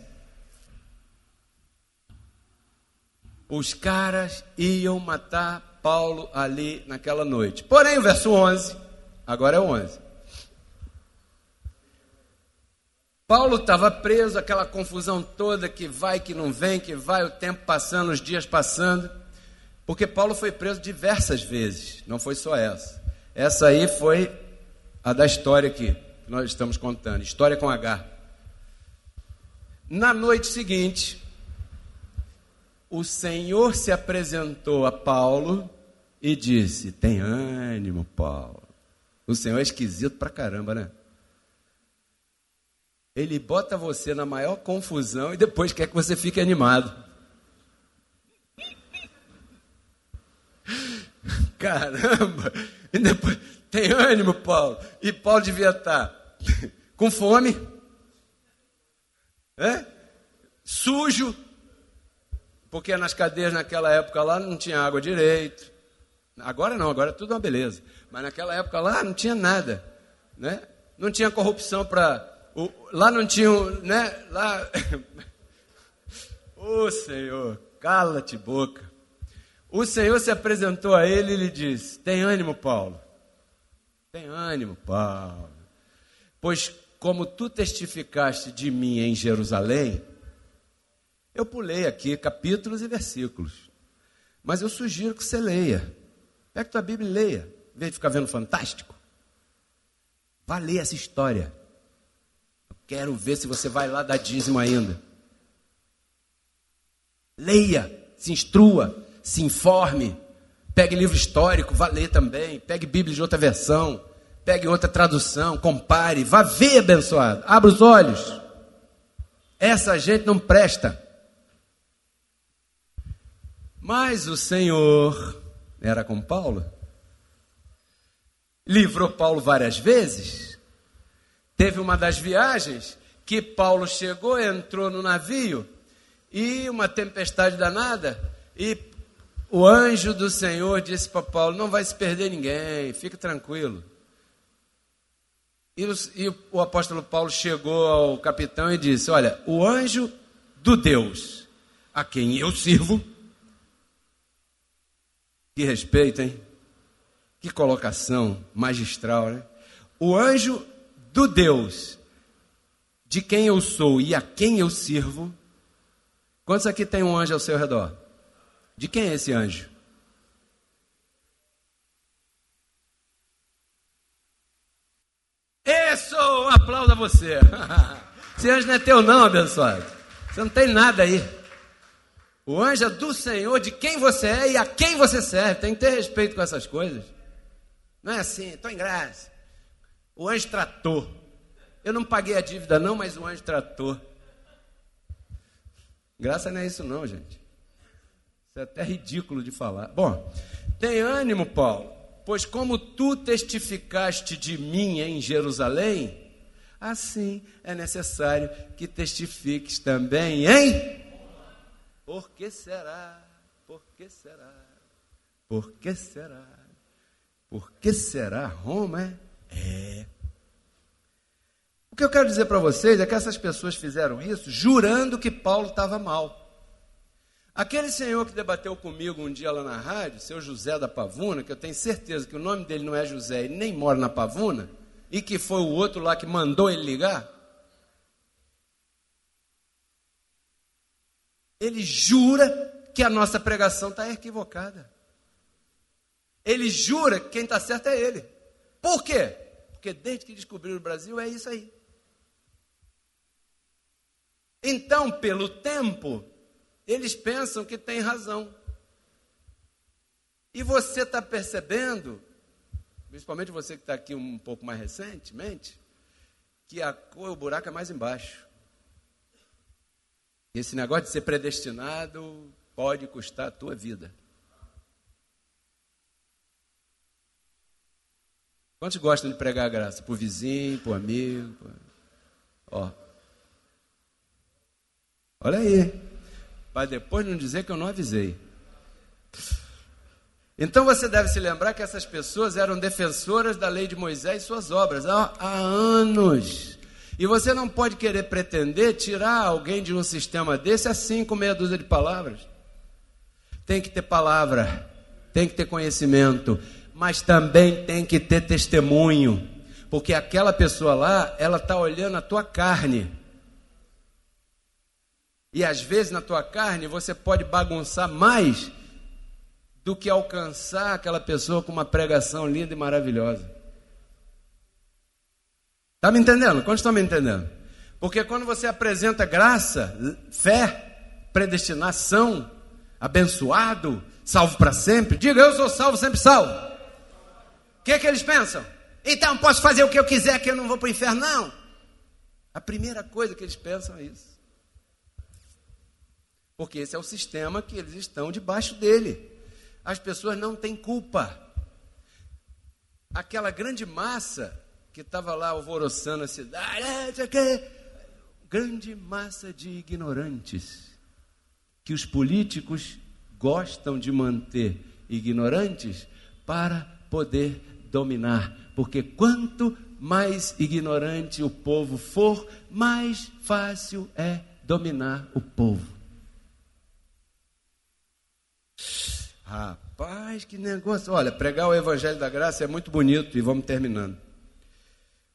S1: Os caras iam matar Paulo ali naquela noite. Porém, o verso 11, agora é o 11. Paulo estava preso, aquela confusão toda, que vai, que não vem, que vai, o tempo passando, os dias passando, porque Paulo foi preso diversas vezes, não foi só essa. Essa aí foi a da história que nós estamos contando, história com H. Na noite seguinte, o Senhor se apresentou a Paulo e disse: tem ânimo, Paulo. O Senhor é esquisito pra caramba, né? Ele bota você na maior confusão e depois quer que você fique animado. Caramba! E depois, tem ânimo, Paulo. E Paulo devia estar com fome, sujo, porque nas cadeias naquela época lá não tinha água direito. Agora não, agora é tudo uma beleza. Mas naquela época lá não tinha nada, né? Não tinha corrupção para... Lá não tinha, né? Lá... Ô Senhor, cala-te boca. O Senhor se apresentou a ele e lhe disse: tem ânimo, Paulo. Tem ânimo, Paulo. Pois como tu testificaste de mim em Jerusalém, eu pulei aqui capítulos e versículos. Mas eu sugiro que você leia. Pega tua Bíblia e leia. Em vez de ficar vendo Fantástico, vá ler essa história. Eu quero ver se você vai lá dar dízimo ainda. Leia, se instrua, se informe, pegue livro histórico, vá ler também, pegue Bíblia de outra versão, pegue outra tradução, compare, vá ver, abençoado, abra os olhos. Essa gente não presta. Mas o Senhor era com Paulo, livrou Paulo várias vezes. Teve uma das viagens que Paulo chegou, entrou no navio e uma tempestade danada, e o anjo do Senhor disse para Paulo: não vai se perder ninguém, fique tranquilo. E o apóstolo Paulo chegou ao capitão e disse: olha, o anjo do Deus a quem eu sirvo. Que respeito, hein? Que colocação magistral, né? O anjo do Deus de quem eu sou e a quem eu sirvo. Quantos aqui tem um anjo ao seu redor? De quem é esse anjo? Isso! Aplauda você. Esse anjo não é teu não, abençoado. Você não tem nada aí. O anjo é do Senhor, de quem você é e a quem você serve. Tem que ter respeito com essas coisas. Não é assim, estou em graça. O anjo tratou. Eu não paguei a dívida não, mas o anjo tratou. Graça não é isso não, gente. Isso é até ridículo de falar. Bom, tem ânimo, Paulo, pois como tu testificaste de mim em Jerusalém, assim é necessário que testifiques também em... Por que será? Por que será? Por que será? Por que será Roma? O que eu quero dizer para vocês é que essas pessoas fizeram isso jurando que Paulo estava mal. Aquele senhor que debateu comigo um dia lá na rádio, seu José da Pavuna, que eu tenho certeza que o nome dele não é José e nem mora na Pavuna, e que foi o outro lá que mandou ele ligar, ele jura que a nossa pregação está equivocada. Ele jura que quem está certo é ele. Por quê? Porque desde que descobriram o Brasil é isso aí. Então, pelo tempo, eles pensam que tem razão. E você está percebendo, principalmente você que está aqui um pouco mais recentemente, que o buraco é mais embaixo. Esse negócio de ser predestinado pode custar a tua vida. Quantos gostam de pregar a graça? Para o vizinho, para o amigo? Olha aí. Para depois não dizer que eu não avisei. Então você deve se lembrar que essas pessoas eram defensoras da lei de Moisés e suas obras há anos. E você não pode querer pretender tirar alguém de um sistema desse assim com meia dúzia de palavras. Tem que ter palavra, tem que ter conhecimento, mas também tem que ter testemunho, porque aquela pessoa lá, ela está olhando a tua carne. E às vezes na tua carne você pode bagunçar mais do que alcançar aquela pessoa com uma pregação linda e maravilhosa. Está me entendendo? Quantos estão me entendendo? Porque quando você apresenta graça, fé, predestinação, abençoado, salvo para sempre, diga: eu sou salvo, sempre salvo. O que é que eles pensam? Então posso fazer o que eu quiser que eu não vou para o inferno? Não. A primeira coisa que eles pensam é isso. Porque esse é o sistema que eles estão debaixo dele. As pessoas não têm culpa. Aquela grande massa que estava lá alvoroçando a cidade, grande massa de ignorantes, que os políticos gostam de manter ignorantes para poder dominar, porque quanto mais ignorante o povo for, mais fácil é dominar o povo. Rapaz, que negócio. Olha, pregar o Evangelho da Graça é muito bonito, e vamos terminando.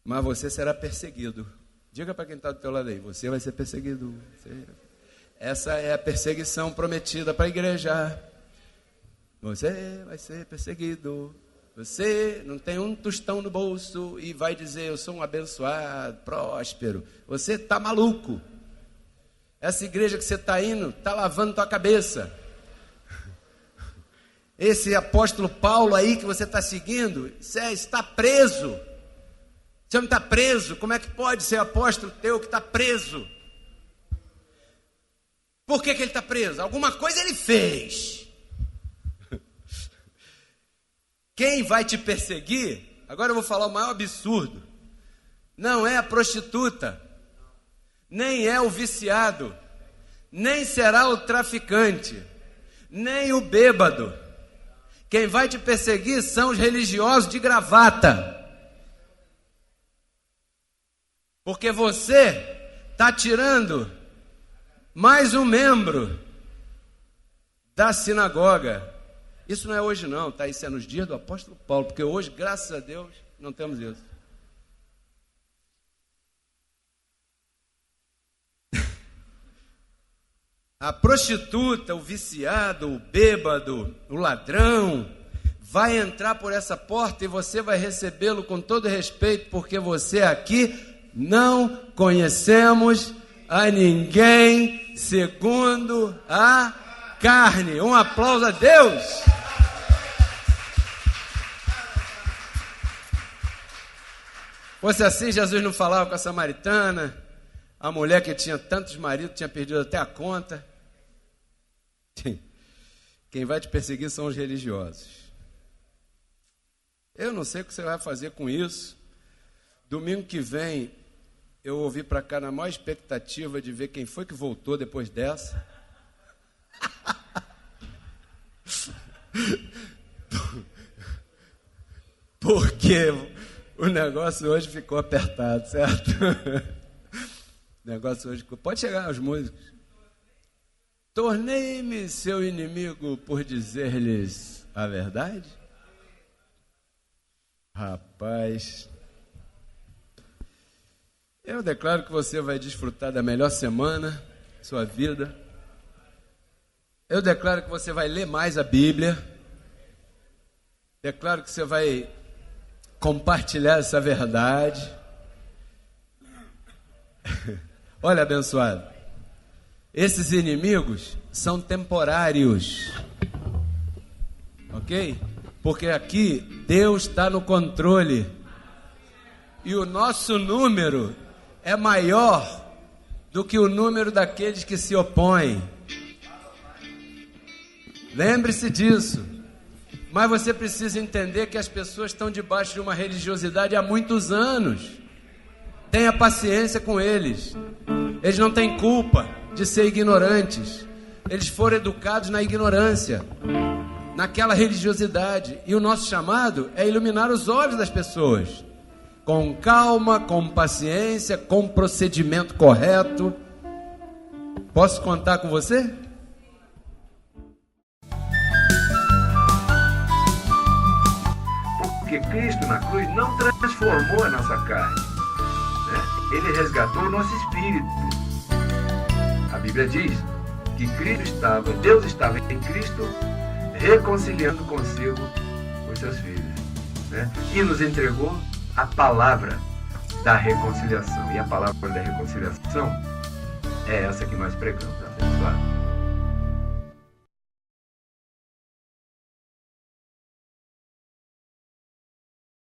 S1: Mas você será perseguido. Diga para quem está do teu lado aí: você vai ser perseguido. Essa é a perseguição prometida para a igreja. Você vai ser perseguido. Você não tem um tostão no bolso e vai dizer: eu sou um abençoado, próspero. Você está maluco. Essa igreja que você está indo está lavando tua cabeça. Esse apóstolo Paulo aí que você está seguindo, você está preso. Você não está preso? Como é que pode ser apóstolo teu que está preso? Por que ele está preso? Alguma coisa ele fez. Quem vai te perseguir, agora eu vou falar o maior absurdo, não é a prostituta, nem é o viciado, nem será o traficante, nem o bêbado. Quem vai te perseguir são os religiosos de gravata. Porque você está tirando mais um membro da sinagoga. Isso não é hoje não, tá? Isso é nos dias do apóstolo Paulo, porque hoje, graças a Deus, não temos isso. A prostituta, o viciado, o bêbado, o ladrão, vai entrar por essa porta e você vai recebê-lo com todo respeito, porque você aqui não conhecemos a ninguém segundo a carne. Um aplauso a Deus. Fosse assim, Jesus não falava com a samaritana, a mulher que tinha tantos maridos, tinha perdido até a conta. Quem vai te perseguir são os religiosos. Eu não sei o que você vai fazer com isso. Domingo que vem, eu vou vir para cá na maior expectativa de ver quem foi que voltou depois dessa. Porque o negócio hoje ficou apertado, certo? O negócio hoje ficou... Pode chegar aos músicos. Tornei-me seu inimigo por dizer-lhes a verdade? Rapaz, eu declaro que você vai desfrutar da melhor semana da sua vida. Eu declaro que você vai ler mais a Bíblia. Declaro que você vai compartilhar essa verdade. Olha, abençoado, esses inimigos são temporários, ok? Porque aqui Deus está no controle e o nosso número é maior do que o número daqueles que se opõem. Lembre-se disso. Mas você precisa entender que as pessoas estão debaixo de uma religiosidade há muitos anos. Tenha paciência com eles. Eles não têm culpa de ser ignorantes. Eles foram educados na ignorância, naquela religiosidade. E o nosso chamado é iluminar os olhos das pessoas. Com calma, com paciência, com procedimento correto. Posso contar com você? Porque Cristo na cruz não transformou a nossa carne, né? Ele resgatou o nosso espírito. A Bíblia diz que Deus estava em Cristo reconciliando consigo os seus filhos, né? E nos entregou a palavra da reconciliação. E a palavra da reconciliação é essa que nós pregamos, abençoado.